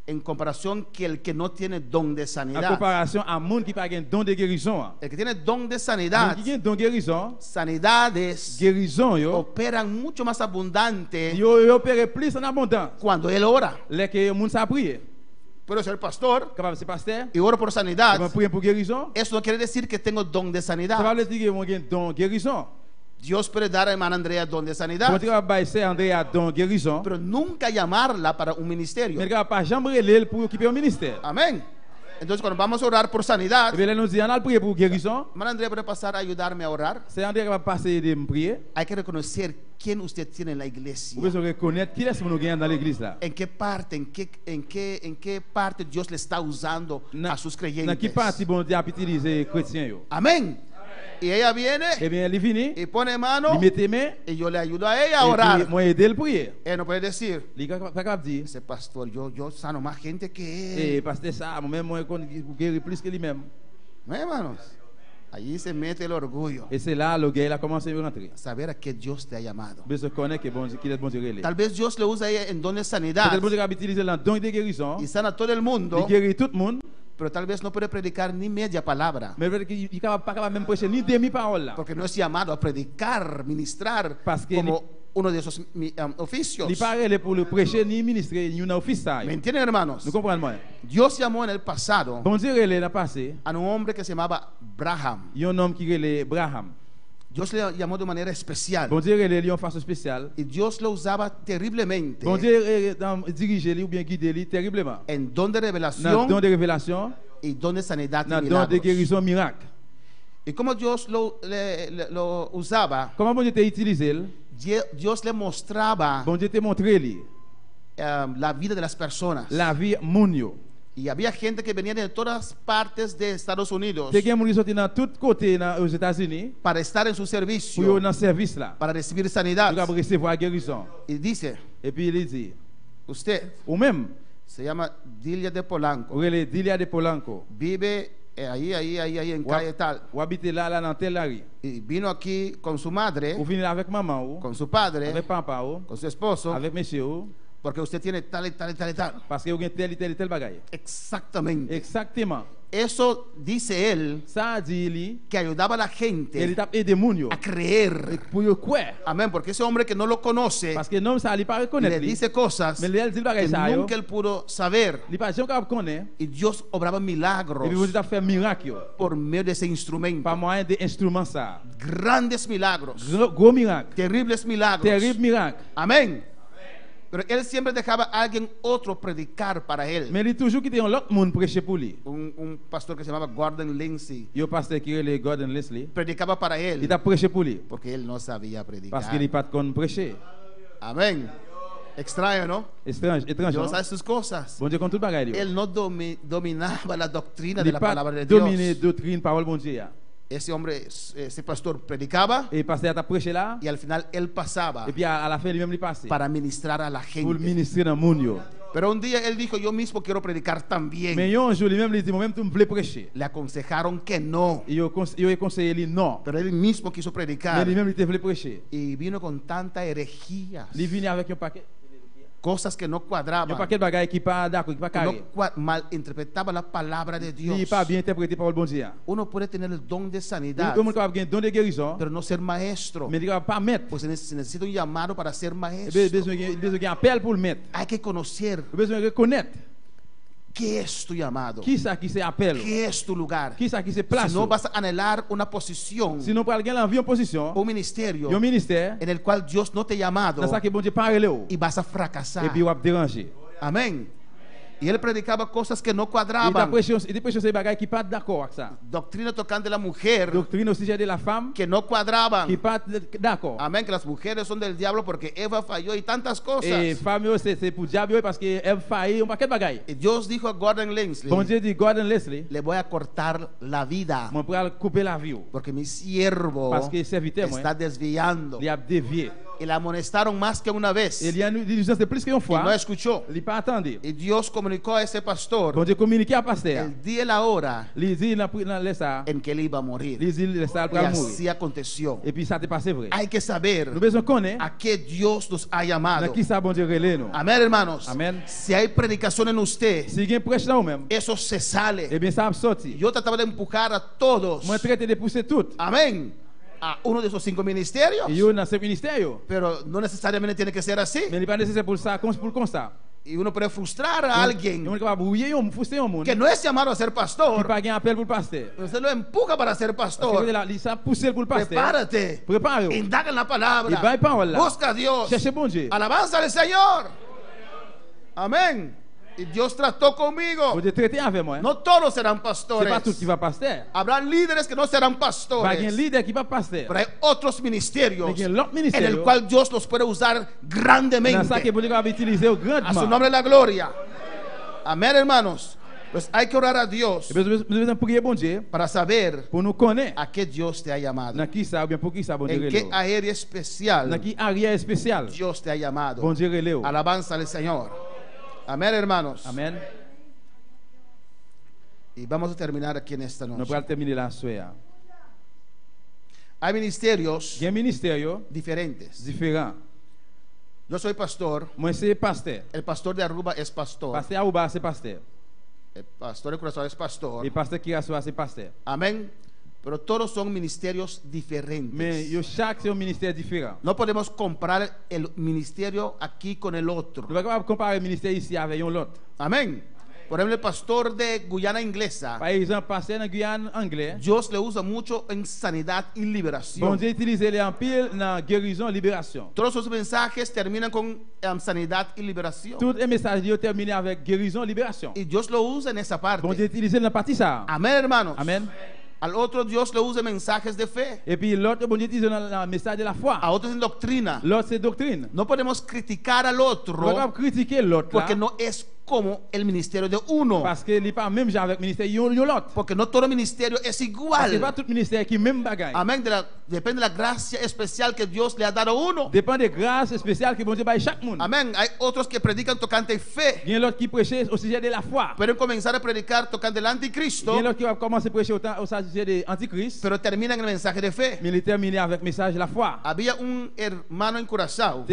en comparación que el que no tiene don de en sanidad. comparaison à monde qui pas un don de guérison. El que tiene don de Monde sanidad, qui a don guérison, sanidades guérison yo, operan mucho más abundante yo opère plus en abondance. cuando él ora. Les que monde ça prier. Puedo ser pastor Capable c'est pasteur, y oro por sanidad. capable prier pour guérison. Eso no quiere decir que tengo don de Ça sanidad. va dire que mon don guérison. Dios puede dar a hermana Andrea don de sanidad, Bon Dieu va bailler c'est Andrea don guérison. pero nunca llamarla para un ministerio. Mais il va pas jamais relève pour occuper un ministère. Amén. Entonces cuando vamos a orar por sanidad, Et bien là nous disons on a prier pour guérison. hermana Andrea puede pasar a ayudarme a orar. C'est Andrea qui va passer de me prier. Hay que reconocer quién usted tiene en la Vous iglesia. besoin reconnaître qui est-ce que nous gagnons dans l'église là. En qué parte, en qué parte Dios le está usando a sus Dans qui creyentes. partie bon Dieu a utilisé chrétien yo. Amén. Y ella viene Eh bien il vini, y pone mano il mette main y yo le ayudo a ella a et orar. puis moi aider le prier. Ella no puede decir, Il pas capable dire ese pastor, yo sano más gente que él. et parce que ça moi-même moi guérir plus que lui-même. No, hermanos, allí se mete el orgullo. Et c'est là le gars il a commencé à rentrer. Saber a qué Dios te ha llamado. Besoin connaître que bon Dieu qui est bon Dieu relève. Tal vez Dios le usa a ella en don de sanidad Peut-être bon Dieu a utilisé le don de guérison. y sana a todo el Il mundo, guérit tout le monde. pero tal vez no puede predicar ni media palabra, Mais il n'est pas capable même prêcher ni demi-parole là. porque no es llamado a predicar, ministrar Parce que como uno de esos oficios. Il n'est pas relé pour le prêcher ni ministrer ni un office. ¿Me entienden, hermanos? Nous comprenons. Dios llamó en el pasado Bon Dieu relé dans le passé. a un hombre que se llamaba Braham. Il y a un homme qui relé Abraham. Dios le llamó de manera especial Bon Dieu relé lui en façon spéciale. y Dios lo usaba terriblemente Bon Dieu dirige lui ou bien guide lui terriblement. en don de Dans le revelación don de révélation, y don de sanidad y dans le don de milagros. guérison miracle. Y como Dios lo usaba, Comment bon Dieu t'a utilisé? Dios le mostraba Bon Dieu t'a montré lui la vida de las personas. la vie moun yo. Y había gente que venía de todas partes de Estados Unidos Te gen moun qui sorti dans tout côté aux États-Unis para estar en su pour servicio, dans service là. para recibir Pour sanidad. recevoir guérison. Y dice, Et puis il dit usted ou même se llama Dilia de Polanco, relé Dilia de Polanco. vive ahí en calle tal. Ou habite là dans telle rue. Y vino aquí con su madre, Ou venir avec maman ou con su padre, avec papa ou con su esposo, avec monsieur ou porque usted tiene tal y tal y tal y tal. parce que vous avez tel bagaille. Exactamente. Exactement. Eso dice él Ça dit lui, que ayudaba a la il gente t'a aidé moun yo a creer. pour yo quoi. Amén, porque ese hombre que no lo conoce Parce que non ça il pas le reconnaître lui. dice cosas Mais il dit que bagaille ça yo. nunca él pudo saber. Il pas jamais capable connaître. Y Dios obraba milagros Et puis vous avez fait miracle yo. por medio de ese instrumento. Par moyen de instrument ça. Grandes milagros, Gros miracle. terribles milagros. Terrible miracle. Amén. Pero él siempre dejaba a alguien otro predicar para él. Mais il toujours quitté un autre monde prêcher pour lui. Un pastor que se llamaba Gordon Lindsay Yo pasteur qui est le Gordon Leslie. predicaba para Il él t'a prêché pour lui porque él no sabía parce qu'il n'est predicar. pas de prêcher. Amén. Extraño, ¿no? Étrange, Dios non? hace sus cosas. Bon Dieu compte tout bagaille. Él no dominaba la doctrina Il de n'est la pas palabra de dominé Dios. doctrine parole bon Dieu. Ese hombre, ese pastor predicaba Et pasteur t'a prêché là y al final él pasaba et puis à la fin lui-même il passé para ministrar a la pour gente. ministrer dans monde yo. Pero un día él dijo, yo mismo quiero predicar también. Mais un jour lui-même il dit moi-même tu me voulais prêcher. Le aconsejaron que no, Et yo conseillé lui non. pero él mismo quiso Mais predicar lui-même il te voulait prêcher. y vino con tanta herejía, Il vient avec un paquet cosas que no cuadraban, de bagaille qui pas d'accord, qui pas que no carré. malinterpretaba la palabra de Il n'est Dios. pas bien interprété par le bon Dieu. Uno puede tener el don de sanidad, Il peut avoir un don de guérison, pero no ser maestro. mais il ne va pas mettre. Pues se necesita un llamado para ser Il maestro. a besoin d'un appel pour le mettre. Hay que conocer Il a besoin de reconnaître qué es tu llamado, qui ça qui c'est appel, qué es tu lugar. qui ça qui c'est place. Si no vas a anhelar una posición, Sinon pour alguien l'envie en position, un ministerio un ministère, en el cual Dios no te ha llamado dans ça que bon Dieu parle là y vas a et fracasar. puis il va déranger. Amén. Y él predicaba cosas que no Il cuadraban. a prêché ces bagages qui pas d'accord avec ça. Doctrina tocante de la mujer Doctrine au sujet de la femme que no cuadraban. qui pas d'accord. Amén, que las mujeres son del diablo porque Eva falló y tantas Et cosas. femme c'est pour diable parce que elle faillit un paquet de bagages. Y Dios dijo a Gordon Lindsay, Bon Dieu dit Gordon Leslie, le voy a cortar la vida moi pour couper la vie porque mi siervo parce que serviteur está moi, desviando. il a dévié. Y la amonestaron más que una vez. Il y a une diligence de plus qu'une Y no fois. escuchó. Il pas attendu. Y Dios comunicó a ese Bon pastor Dieu communiqué à pasteur. el día y la hora Il dit dans ça, en que él iba a morir. il dit le ça Y pour mourir. así aconteció. Et puis ça t'est passé vrai. Hay que saber Nous besoin connaître a qué Dios nos ha dans llamado. qui ça bon Dieu relève nous. Amén, hermanos. Amén. Si hay predicación en usted, Si il y a prêche là ou même, eso se sale. eh bien ça a sorti. Yo trataba de empujar a todos. Moi traité de pousser tout. Amén. A uno de esos 5 ministerios. Et yo dans ce ministère yo. Pero no necesariamente tiene que ser así. Mais il n'est pas nécessaire pour ça comme pour le constat. Y uno puede frustrar a alguien que no es llamado a ser pastor. Usted lo empuja para ser pastor. Prepárate. Indaga en la palabra. Busca a Dios. Alabanza al Señor. Amén. Y Dios trató conmigo. No todos serán pastores. Habrá líderes que no serán pastores. Pero hay otros ministerios en el cual Dios los puede usar grandemente. A su nombre la gloria. Amén, hermanos. Pues hay que orar a Dios para saber a qué Dios te ha llamado. En qué área especial Dios te ha llamado. Alabanza al Señor. Amén, hermanos. Amén. Y vamos a terminar aquí en esta noche. Hay ministerios diferentes. Yo soy pastor. El pastor de Aruba es pastor. El pastor de Curazao es pastor. Amén. Pero todos son ministerios diferentes. No podemos comparar el ministerio aquí con el otro. Amén. Por ejemplo, el pastor de Guyana Inglesa, Dios le usa mucho en sanidad y liberación. Todos sus mensajes terminan con sanidad y liberación. Y Dios lo usa en esa parte. Amén, hermanos. Amén. Al otro Dios le usa mensajes de fe. A otros en doctrina. No podemos criticar al otro porque no es como el ministerio de uno. Porque no todo ministerio es igual. Amén. Depende de la gracia especial que Dios le ha dado a uno. Amén. Hay otros que predican tocante fe. Pueden comenzar a predicar tocante el anticristo, pero terminan en el mensaje de fe. Había un hermano en Curazao.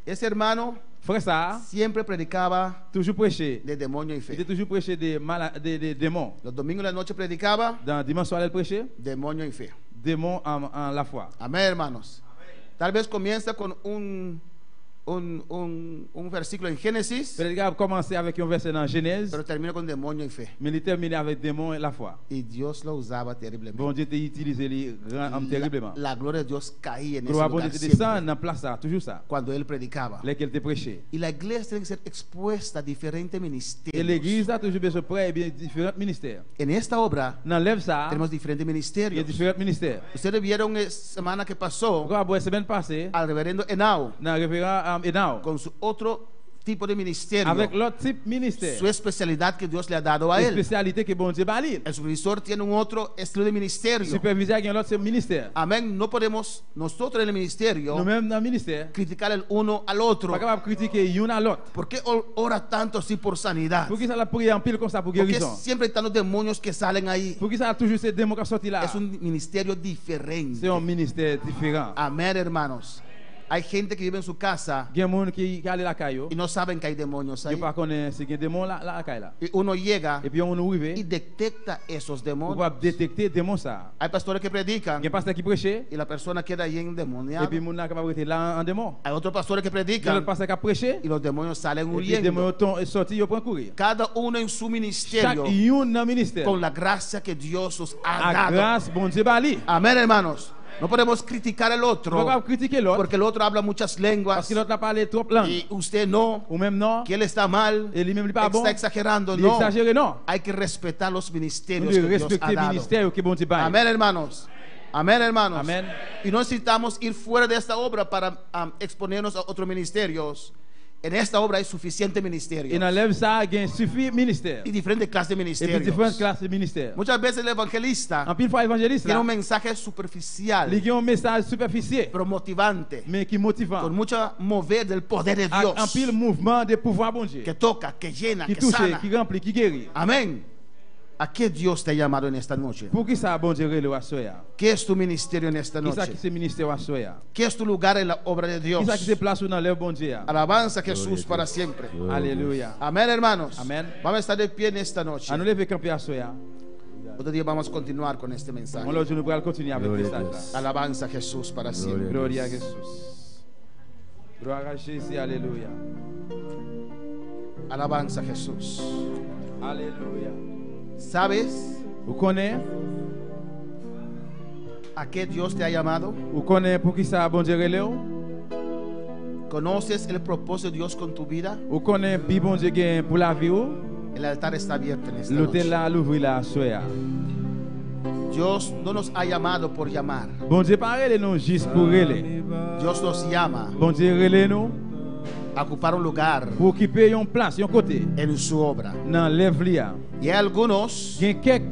Ese hermano siempre predicaba de demonio y fe. Los domingos en la noche predicaba demonio y fe. Amén, hermanos. Tal vez comienza con un versículo en Génesis, pero termina con demonio y fe. Y Dios lo usaba terriblemente. La gloria de Dios caía en ese lugar siempre, cuando él predicaba. Y la iglesia tiene que ser expuesta a diferentes ministerios. En esta obra tenemos diferentes ministerios. Ustedes vieron la semana que pasó al reverendo Henao con su otro tipo de ministerio, su especialidad que Dios le ha dado a él. El supervisor tiene un otro estilo de ministerio. Amén. No podemos nosotros en el ministerio criticar el uno al otro. ¿Por qué ora tanto así por sanidad? ¿Por qué siempre hay tantos demonios que salen ahí? Es un ministerio diferente. Amén, hermanos. Hay gente que vive en su casa y no saben que hay demonios ahí. Y uno llega y detecta esos demonios. Hay pastores que predican y la persona queda ahí endemoniada. Hay otros pastores que predican y los demonios salen huyendo. Cada uno en su ministerio, con la gracia que Dios os ha dado. Amén, hermanos. No podemos criticar al otro porque el otro habla muchas lenguas y usted no, que él está mal, está exagerando. No, hay que respetar los ministerios que Dios ha dado. Amén, hermanos. Amén, hermanos. Amén. Y no necesitamos ir fuera de esta obra para exponernos a otros ministerios. En esta obra hay suficiente ministerio y diferentes clases de ministerios. Muchas veces el evangelista tiene un mensaje superficial, pero motivante, con mucho mover del poder de Dios, que toca, que llena, que sana. Amén. ¿A qué Dios te ha llamado en esta noche? ¿Qué es tu ministerio en esta noche? ¿Qué es tu lugar en la obra de Dios? Alabanza a Jesús para siempre. Aleluya. Amén, hermanos. Amén. Vamos a estar de pie en esta noche. Otro día vamos a continuar con este mensaje. Alabanza a Jesús para siempre. Gloria a Jesús. Gloria a Jesús. Aleluya. Alabanza a Jesús. Aleluya. ¿Sabes Vous connaissez? a qué Dios te ha llamado? Vous connaissez pour qui ça bon Dieu relève? ¿Conoces el propósito de Dios con tu vida? Vous connaissez bi bon Dieu gen pour la vie ou? El altar está abierto en esta L'hôtel noche. là l'ouvrir la soya. Dios no nos ha llamado por llamar. Bon Dieu pas relè nous juste pour relè. Dios nos llama Bon Dieu relè nous a ocupar un lugar pour occuper une place, un côté en su obra. dans l'œuvre là. Y hay algunos Gen quelques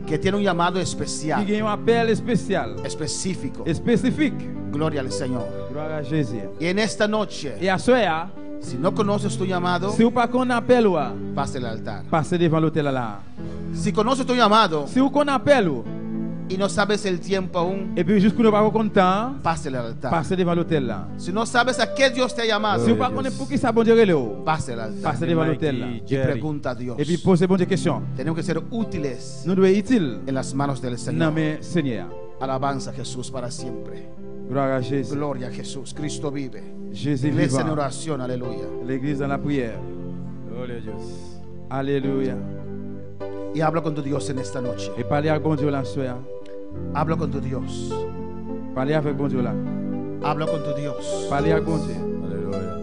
que tienen un llamado qui especial, gen un appel spécial, específico. spécifique. Gloria al Señor. Gloire à Jésus. Y en esta noche, Et à soya, si no conoces tu llamado, si vous pas qu'on appelle ou, pase el altar. passez devant l'hôtel là. Si conoces tu llamado Si vous qu'on appelle ou, y no sabes el tiempo aún, et puis jusqu'à nous pas content, pase el altar. passez devant l'hôtel là. Si no sabes a qué Dios te ha llamado, Si vous pas connaissez pour qui ça bon Dieu relè ou, pase el altar. passez devant l'hôtel là. Y pregunta a Dios. Et puis posez bon Dieu question. Tenemos que ser útiles Nous devons être utiles en las manos del dans Señor. mes Seigneur. Alabanza a Jesús para siempre. Gloire à Jésus. Gloria a Jesús. Cristo vive. Jésus Iglesia en vivant. oración. Aleluya. L'église dans la prière. Gloria a Dios. Alléluia. Y habla con tu Dios en esta noche. Et parlez avec bon Dieu là soir. Habla con tu Dios. Parlez avec bon Dieu là. Habla con tu Dios. Parlez avec bon Dieu. Aleluya.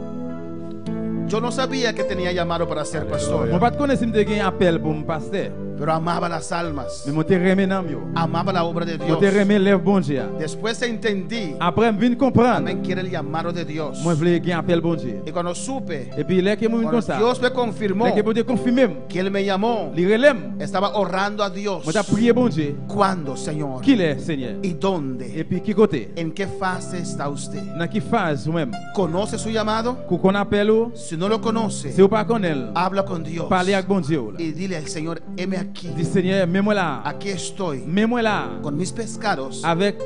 Yo no sabía que tenía llamado para ser pastor, Moi pas connais si me gen appel pour me pasteur. pero amaba las almas. Mais moi te remè nan yo. Amaba la obra de Moi Dios. te remè lève bon Dieu. Después entendí, Après me vinn comprendre. amén, que era el llamado de Dios. Moi vle gen appel bon Dieu. Y cuando supe, Et puis là que moi vinn comme cuando ça. Dios me confirmó Là que bon Dieu confirme. que Él me llamó, Li relèm. estaba orando a Dios. Moi t'a prié bon Dieu. ¿Cuándo, Señor? Qui l'est Seigneur? ¿Y Et dónde? puis qui côté? ¿En qué fase está usted? Dans qui phase ou même? ¿Conoce su llamado? Qu'on appelle ou? Si no lo conoce, Si ou pas connaît, habla con Dios parlez avec bon Dieu. y dile al Señor, heme aquí. Dis Seigneur, mets-moi là. Aquí estoy Mets-moi là. con mis pescados Avec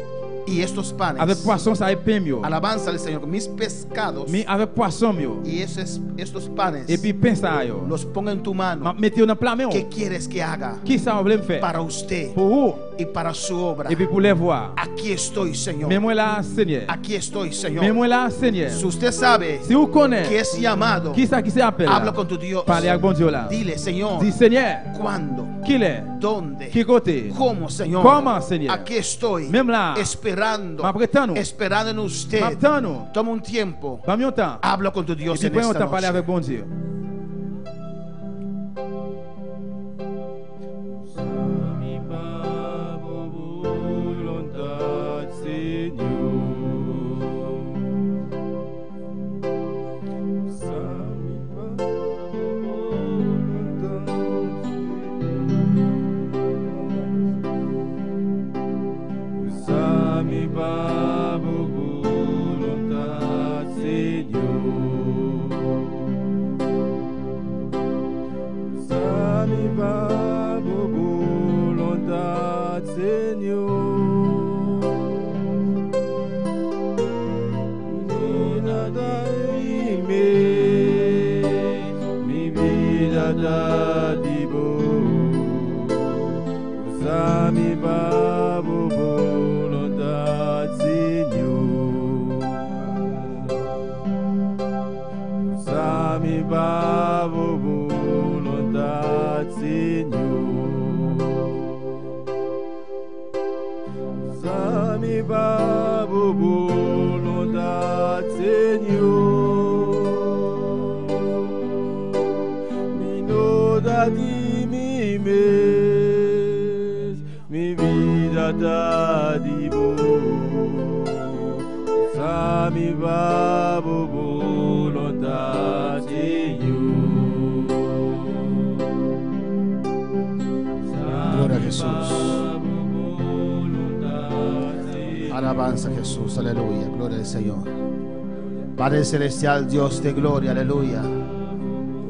y estos panes. poisson ça et pain mio. Alabanza al Señor, con mis pescados Mais avec poisson mio. y estos panes. Et puis pain ça yo. Los pongo en tu M'a mano. mettez dans plat mio. ¿Qué quieres que haga Qui ça veut me faire? para usted Pour vous y para su obra? et puis pour les voir. Aquí estoy, Señor. Mets-moi là Seigneur. Aquí estoy, Señor. Mets-moi là Seigneur. Si usted sabe Si vous connaissez que es llamado, qui ça qui s'appelle? habla con tu Dios. Parlez avec bon Dieu là. Dile, Señor, Dis Seigneur, ¿cuándo? qui l'est? ¿Dónde? Qui côté? ¿Cómo, Señor? Comment Seigneur? Aquí estoy, Même là. esperando, M'apretando. esperando en usted. M'attends. Toma un tiempo, Pas mieux temps. habla con tu Et Dios puis en prends un esta temps parler noche. avec bon Dieu. Mi Papa, voluntad, Señor. Mi Papa, voluntad, Señor. Mi Papa, voluntad, Señor. Mi Papa, voluntad, Señor. Mi nada y mi vida da divo. Usa mi Papa, voluntad, Señor. Usa mi Papa, voluntad, Señor. Usa mi Papa, voluntad, Señor. Mi noda di mi mes, mi vida da di vos. Usa mi Papa, voluntad, Señor. Gloria a Jesús. Alabanza a Jesús, aleluya, gloria al Señor. Padre celestial, Dios de gloria, aleluya.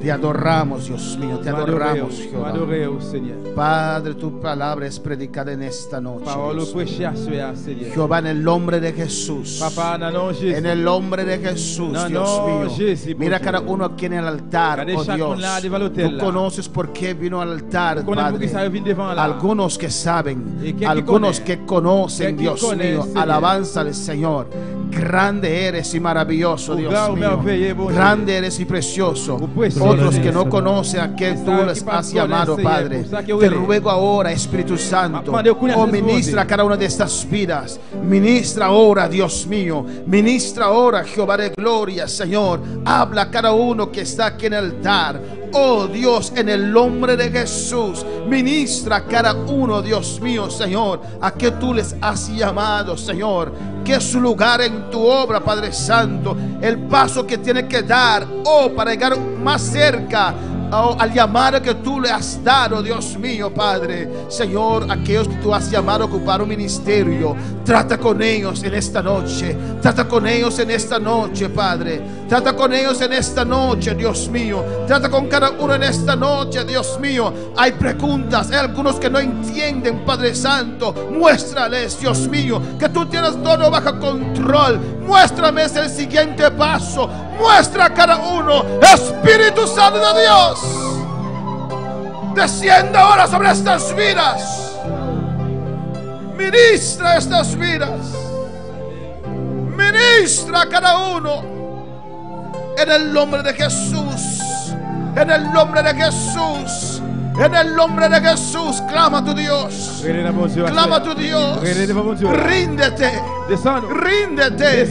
Te adoramos, Dios mío, te adoramos, Jehová. Adorez au Seigneur. Padre, tu palabra es predicada en esta noche, Parole Dios mío. prêchée à Seigneur. Jehová, en el nombre de Jesús. Papa, dans le nom de Jésus. En el nombre de Jesús, No, Dios no, mío. Jésus, Mira por cada Dios. uno aquí en el altar, Cada oh chaque Dios. one là devant l'autel Tú là. conoces por qué vino al altar, Connais pour qui ça Padre. vient devant là. Algunos que saben, Y que algunos connaît. que conocen, Que Dios connaît, mío, Señor. alabanza al Señor. Grande eres y maravilloso, Dios mío. Grande eres y precioso. Otros que no conocen a que tú les has llamado, Padre. Te ruego ahora, Espíritu Santo, oh, ministra a cada una de estas vidas. Ministra ahora, Dios mío. Ministra ahora, Jehová de gloria, Señor. Habla a cada uno que está aquí en el altar. Oh Dios, en el nombre de Jesús, ministra a cada uno, Dios mío, Señor, a que tú les has llamado, Señor, que es su lugar en tu obra, Padre Santo, el paso que tiene que dar, oh, para llegar más cerca al llamado que tú le has dado, Dios mío, Padre. Señor, aquellos que tú has llamado a ocupar un ministerio, trata con ellos en esta noche. Trata con ellos en esta noche, Padre. Trata con ellos en esta noche, Dios mío. Trata con cada uno en esta noche, Dios mío. Hay preguntas, hay algunos que no entienden, Padre Santo. Muéstrales, Dios mío, que tú tienes todo bajo control. Muéstrame el siguiente paso. Muestra a cada uno. Espíritu Santo de Dios, desciende ahora sobre estas vidas. Ministra estas vidas. Ministra a cada uno. En el nombre de Jesús. En el nombre de Jesús. En el nombre de Jesús, clama a tu Dios. Clama a tu Dios. Ríndete. Ríndete.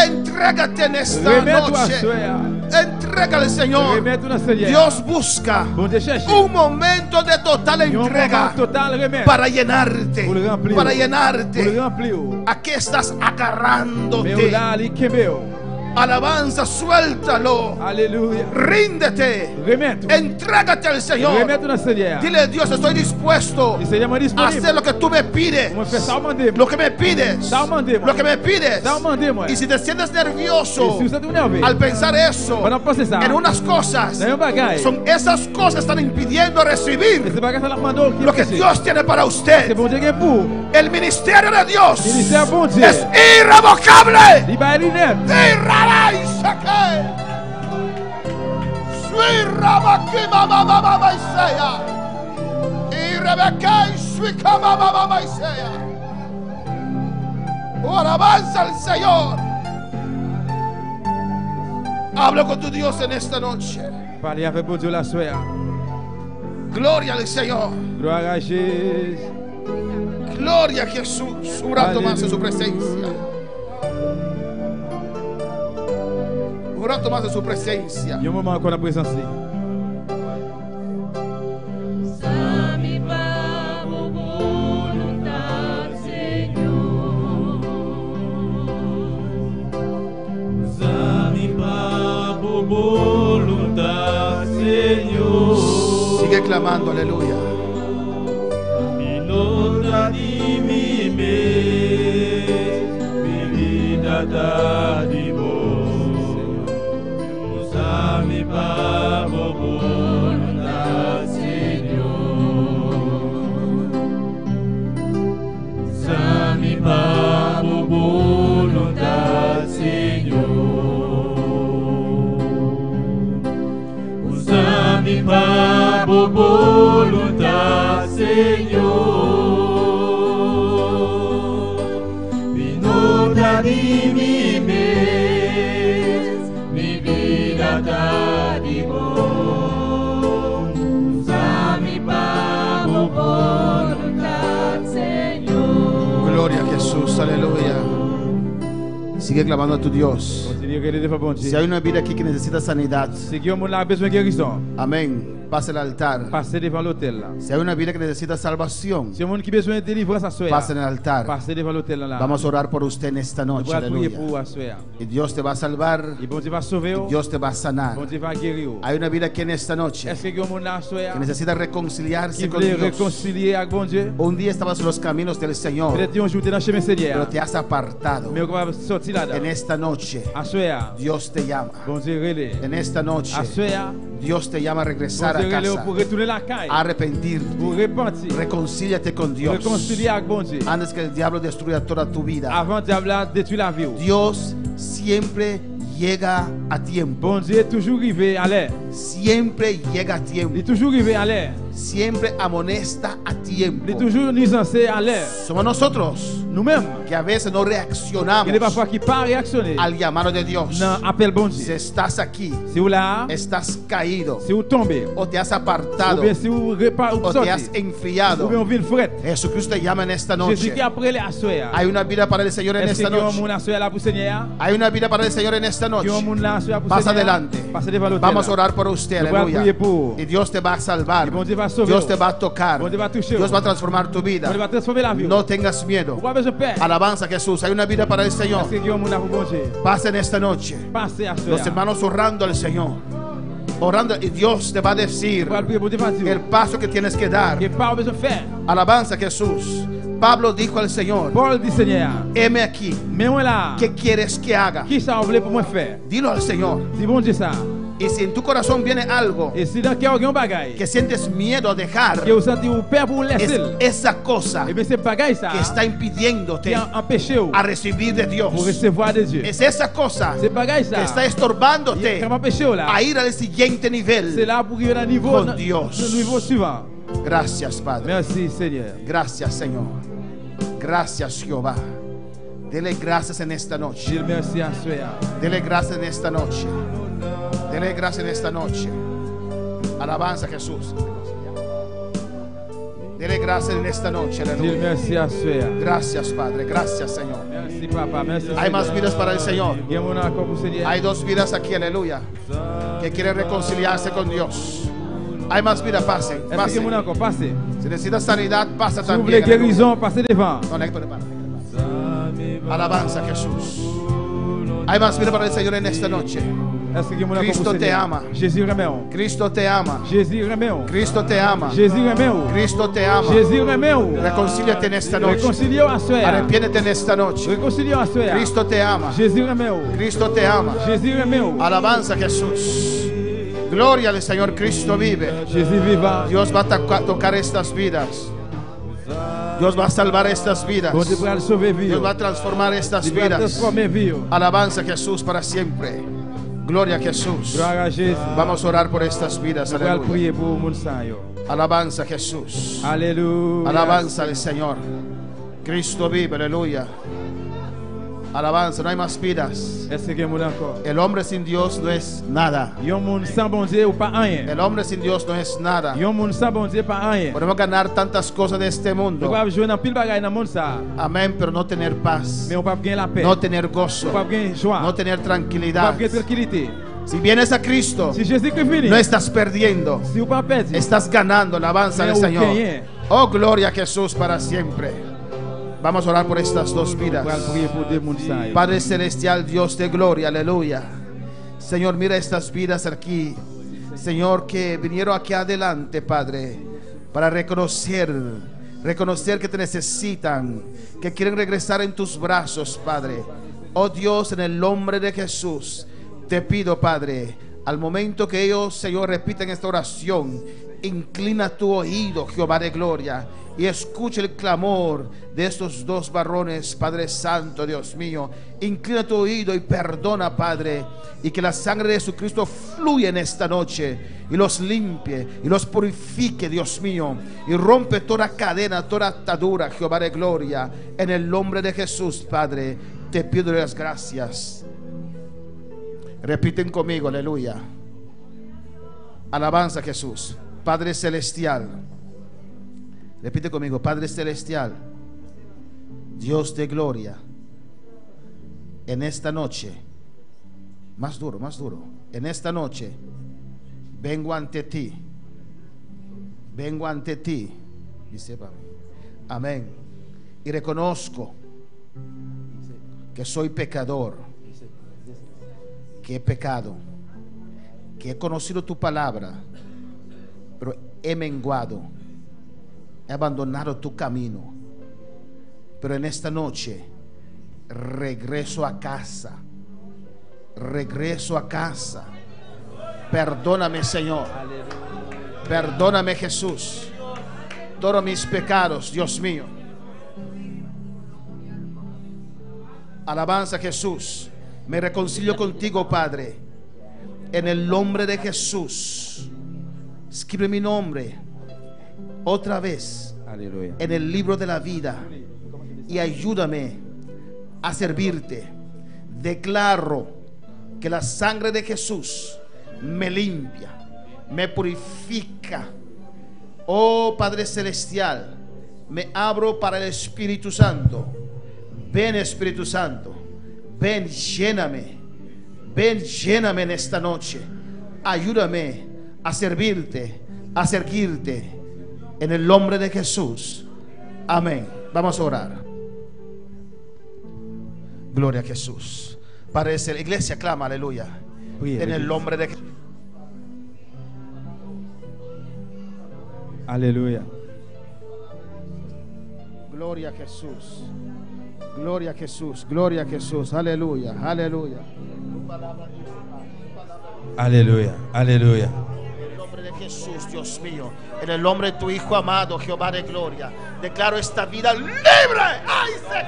Entrégate en esta noche. Entrégale, Señor. Dios busca un momento de total entrega para llenarte. Para llenarte. ¿A qué estás agarrándote? Alabanza, suéltalo. Aleluya. Ríndete. Entrégate al Señor. Dile, Dios, estoy dispuesto a hacer lo que tú me pides. Lo que me pides. Lo que me pides. Y si te sientes nervioso al pensar eso en unas cosas, son esas cosas que están impidiendo recibir lo que Dios tiene para usted. El ministerio de Dios es irrevocable. Alabanza al Señor. Habla con tu Dios en esta noche. Gloria al Señor. Gloria a Jesús. Un rato más en su presencia. Un rato más de su presencia. Y un momento con la presencia. Sami babu voluntad, Señor. Sami babu voluntad, Señor. Sigue clamando, aleluya. Mi nota di mi mes, mi vida da di vos. Mi Pablo voluntad, Señor. Mi Pablo voluntad, Señor. Usa mi Pablo voluntad, Señor. Mi nota di mi mes, mi vida da di vos. Usa mi Pablo voluntad, Señor. Gloria a Jesús, aleluya. Sigue clamando a tu Dios. Si hay una vida aquí que necesita sanidad, amén, pase al altar. Si hay una vida que necesita salvación, pase en el altar. Vamos a orar por usted en esta noche, aleluya. Y Dios te va a salvar, y Dios te va a sanar. Hay una vida aquí en esta noche que necesita reconciliarse con Dios. Un día estabas en los caminos del Señor, pero te has apartado. En esta noche Dios te llama. En esta noche Dios te llama a regresar a casa, a arrepentirte. Reconcíliate con Dios antes que el diablo destruya toda tu vida. Dios siempre llega a tiempo. Siempre llega a tiempo. Siempre amonesta a tiempo. Somos nosotros nous-mêmes, que a veces no reaccionamos il y a parfois qui pas réactionner al llamado de Dios. non appel bon Si Dieu. estás aquí, Si vous là, estás caído, si vous tombez, o te has ou apartado, bien si vous o te has sortez, ou enfriado, bien vous venez fret. Jesucristo te llama en esta Jésus noche. qui après les assoya. Hay una vida para el Señor en Est-ce esta que vous noche. mon assoya là pour Seigneur? Hay una vida para el Señor en esta noche. Vous mon là assoya pour Más Seigneur? adelante Passez devant l'autel. vamos a orar por usted, Yo voy a aleluya. prier por- Y Dios te va a salvar. Y bon Dieu va sauver. Dios te va a tocar. Bon Dieu va toucher. Dios va a transformar tu Bon Dieu va vida. transformer la vie. No tengas miedo. Pourquoi besoin de peur? Alabanza a Jesús. Hay una vida para el Señor. Est-ce que vous mon là pour bon Dieu? Pasa en esta noche. Passez à Los assoya. hermanos orando al Señor. Orando y Dios te va a decir Vous allez prier pour Dieu va el dire. paso que tienes que dar. Que pas besoin de faire. Alabanza a Jesús. Pablo dijo al Señor, Paul dit Seigneur, heme aquí. mais moi là, ¿Qué quieres que haga? qui ça vous voulez pour moi faire? Dilo al Señor. Dis bon Dieu ça. Y si en tu corazón viene algo Et si dans cœur il y a un bagaille, que sientes miedo a dejar, que vous sentez ou peur pour es laisser, esa cosa et bien c'est bagaille ça que está impidiéndote qui empêche vous a recibir de Dios. pour recevoir de Dieu. Es esa cosa C'est bagaille que ça está estorbándote qui m'empêche là. a ir al siguiente C'est nivel. là pour arriver au niveau Con Dios. le niveau suivant. Gracias, Padre. Merci Seigneur. Gracias, Señor. Gracias, Jehová. Dele gracias en esta noche. Dieu merci à Soya. Dele gracias en esta noche. Dele gracias en esta noche. Alabanza a Jesús. Dele gracias en esta noche. Dieu Aleluya. merci à Soya. Gracias, Padre. Gracias, Señor. Merci papa, merci. Hay más vidas para el Señor. Bien mon encore pour Seigneur. Hay dos vidas aquí, aleluya, que quieren reconciliarse con Dios. Hay más vidas, pasen, Est-ce que pasen. mon encore passez? Si necesitas sanidad, pasa Si vous voulez también. aleluya. guérison, passez devant. No, Héctor, para. Alabanza a Jesús. Hay más vida para el Señor en esta noche. Est-ce que mon encore Cristo pour te Seigneur? ama. Jésus remet on. Cristo te ama. Jésus remet on. Cristo te ama. Jésus remet on. Cristo te ama. Jésus remet on. Reconcíliate en esta noche. Réconciliez à Soya. Arrepiéntete en esta noche. Réconciliez à Soya. Cristo te ama. Jésus remet on. Cristo te ama. Jésus remet on. Alabanza a Jesús. Gloria al Señor. Cristo vive. Jésus vivant. Dios va a tocar estas vidas. Dios va a salvar estas vidas. Bon Dieu pour sauver vie. Dios va a transformar estas Il va vidas. transformer vie. Alabanza a Jesús para siempre. Gloria a Jesús. Gloire à Jésus. Vamos a orar por estas vidas. Nous allons Aleluya. prier pour mon sang yo. Alabanza a Jesús. Alléluia. Alabanza al Señor. Cristo vive. Aleluya. Alabanza. No hay más vidas. Est-ce que mon encore? El hombre sin Dios no es nada. Yon moun sans bon Dieu ou pas rien. El hombre sin Dios no es nada. Yon moun sans bon Dieu pas rien. Podemos ganar tantas cosas de este Nous mundo. pouvons jouer dans pile bagaille dans monde ça. Amén. Pero no tener paz. Mais on peut pas gagner la paix. No tener On gozo. peut pas gagner joie. No tener On peut tranquilidad. pas gagner tranquillité. Si vienes a Cristo, Si Jésus Christ vient, no estás perdiendo. si vous pas perdu, Estás ganando. Alabanza al Mais Señor. aucun. Oh, gloria a Jesús para siempre. Vamos a orar por estas dos vidas. on va prier pour deux moun ça. Padre Celestial, Dios de gloria, aleluya. Señor, mira estas vidas aquí. Señor, que vinieron aquí adelante, Padre, para reconocer que te necesitan, que quieren regresar en tus brazos, Padre. Oh Dios, en el nombre de Jesús, te pido, Padre, al momento que ellos, Señor, repiten esta oración, inclina tu oído, Jehová de gloria, y escucha el clamor de estos dos varones, Padre Santo, Dios mío. Inclina tu oído y perdona, Padre, y que la sangre de Jesucristo fluya en esta noche y los limpie y los purifique, Dios mío, y rompe toda cadena, toda atadura, Jehová de gloria. En el nombre de Jesús, Padre, te pido las gracias. Repiten conmigo, aleluya. Alabanza a Jesús. Padre Celestial. Repite conmigo, Padre Celestial, Dios de gloria, en esta noche, más duro, en esta noche, vengo ante ti, dice para mí, amén, y reconozco que soy pecador, que he pecado, que he conocido tu palabra, pero he menguado, he abandonado tu camino, pero en esta noche regreso a casa. Perdóname, Señor. Perdóname, Jesús, todos mis pecados, Dios mío. Alabanza a Jesús. Me reconcilio contigo, Padre, en el nombre de Jesús. Escribe mi nombre otra vez Alléluia. en el libro de la vida y ayúdame a servirte. Declaro que la sangre de Jesús me limpia, me purifica. Oh Padre Celestial, me abro para el Espíritu Santo. Ven Espíritu Santo, ven, lléname en esta noche. Ayúdame a servirte, a servirte en el nombre de Jesús. Amén. Vamos a orar. Gloria a Jesús. Padre, la iglesia clama aleluya. En el nombre de Jesús. Aleluya. Gloria a Jesús. Gloria a Jesús. Gloria a Jesús. Aleluya. Aleluya. Aleluya. Aleluya. En el nombre de Jesús, Dios mío. En el nombre de tu Hijo amado, Jehová de gloria. Declaro esta vida libre. ¡Ay, se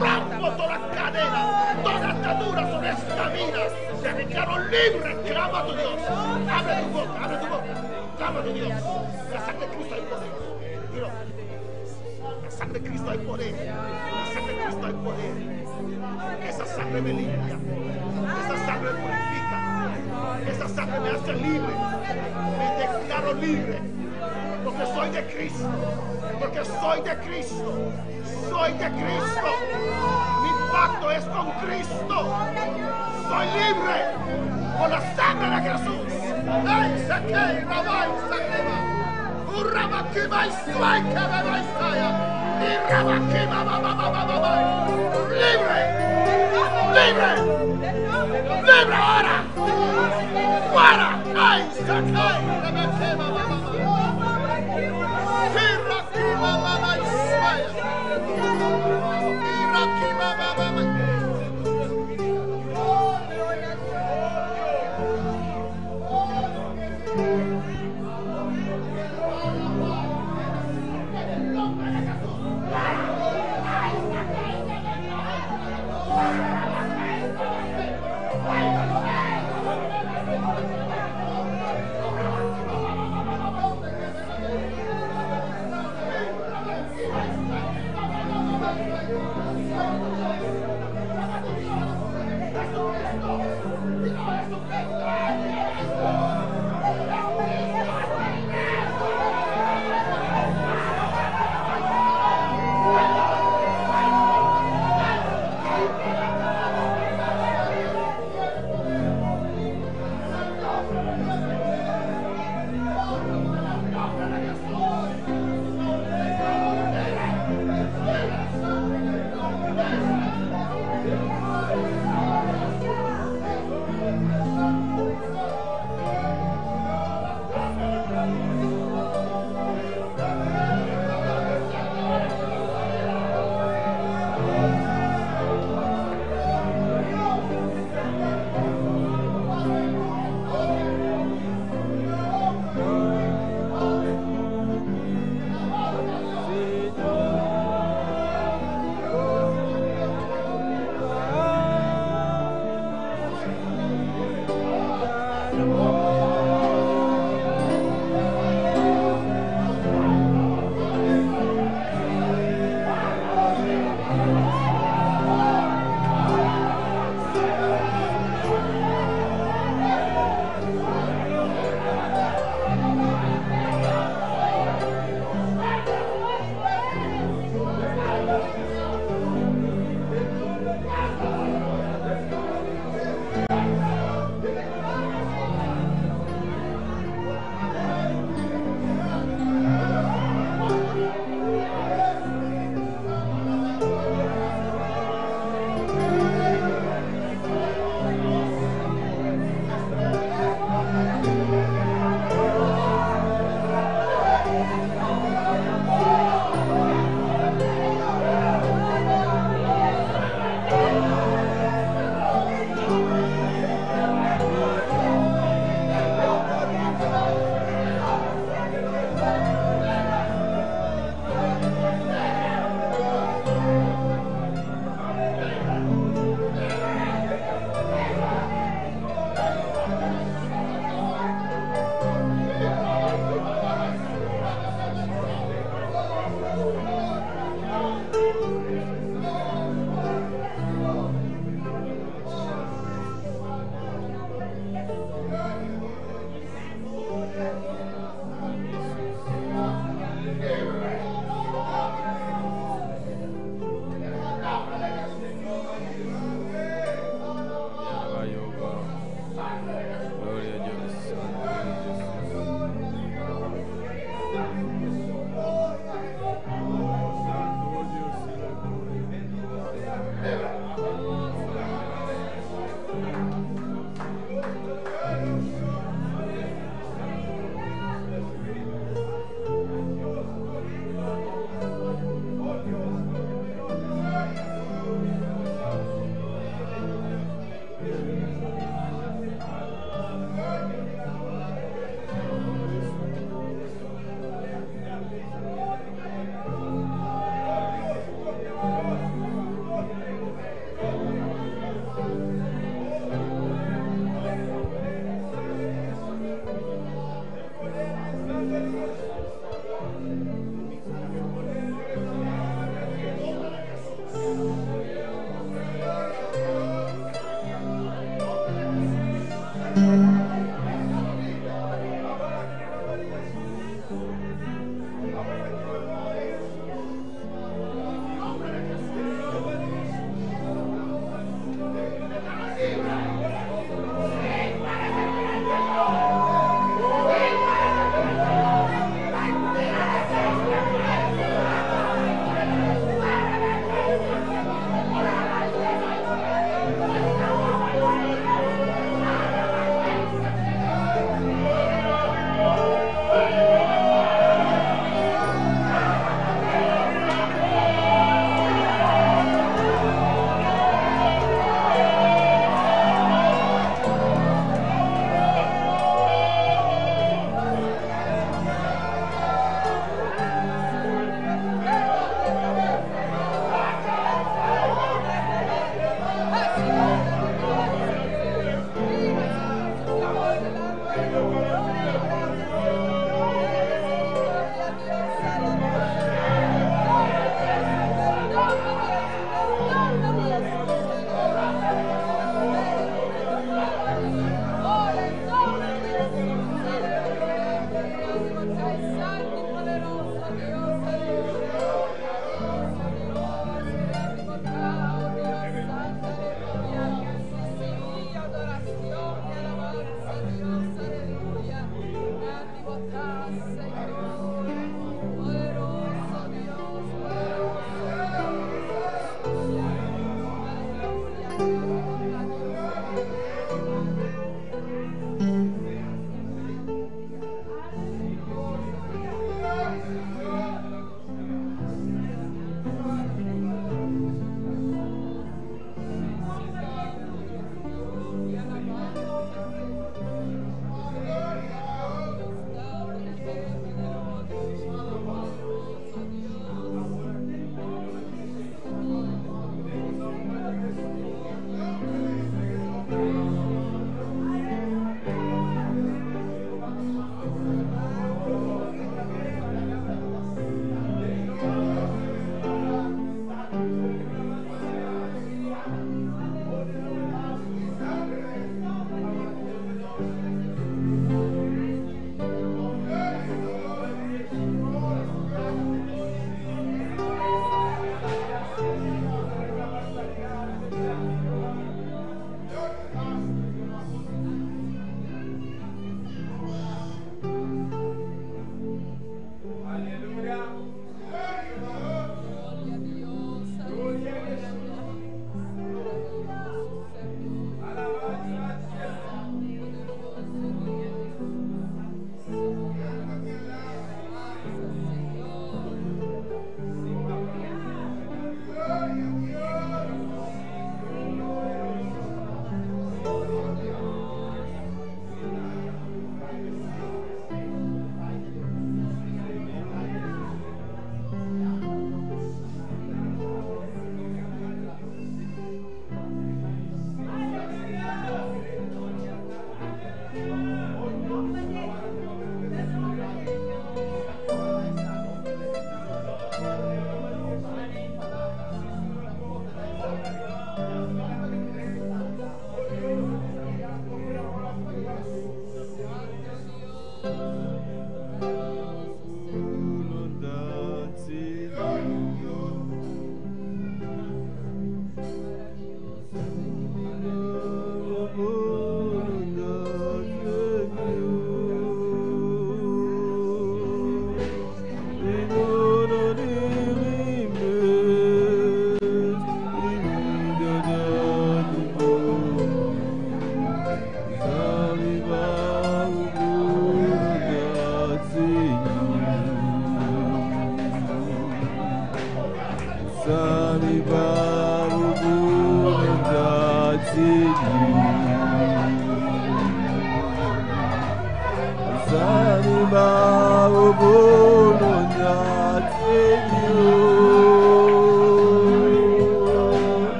rompo toda cadena, toda atadura sobre esta vida. Te declaro libre. Clama a tu Dios. Abre tu boca, abre tu boca. Clama a tu Dios. La sangre de Cristo hay poder. Mira. La sangre de Cristo hay poder. La sangre de Cristo hay poder. Esa sangre me limpia. Esa sangre me purifica. Esa sangre me hace libre. Me declaro libre. Porque soy de Cristo. Porque soy de Cristo. Soy de Cristo. Mi pacto es con Cristo. Soy libre por la sangre de Jesús. ¡Ey, saqué, rabay, saqué! ¡Urrabaquima y sueca, bebé, saya! ¡Y rabaquima, babá! ¡Libre! ¡Libre! ¡Libre ahora! ¡Fuera! ¡Ay, saqué! ¡Rebequima, babá! ¡Irraquima, babá, y sueca! ¡Irraquima, babá!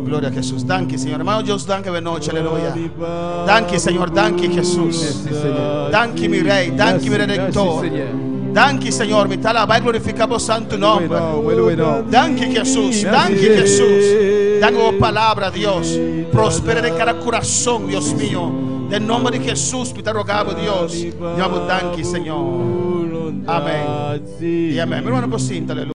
Gloria a Jesús. Danke, Señor. Hermano Dios, danke per noche. Aleluya. Danke, Señor. Danke, Jesús. Danke, mi Rey. Danke, mi Redentor. Danke, Señor. Mi te alaba y glorificamos santo nombre. Danke, Jesús. Danke, Jesús. Danke por palabra, Dios. Prospera de cada corazón, Dios mío. Del nombre de Jesús, me te rogamos, Dios. Dios, danke, Señor. Amén. Y amén. Mi hermano, por cinta, aleluya.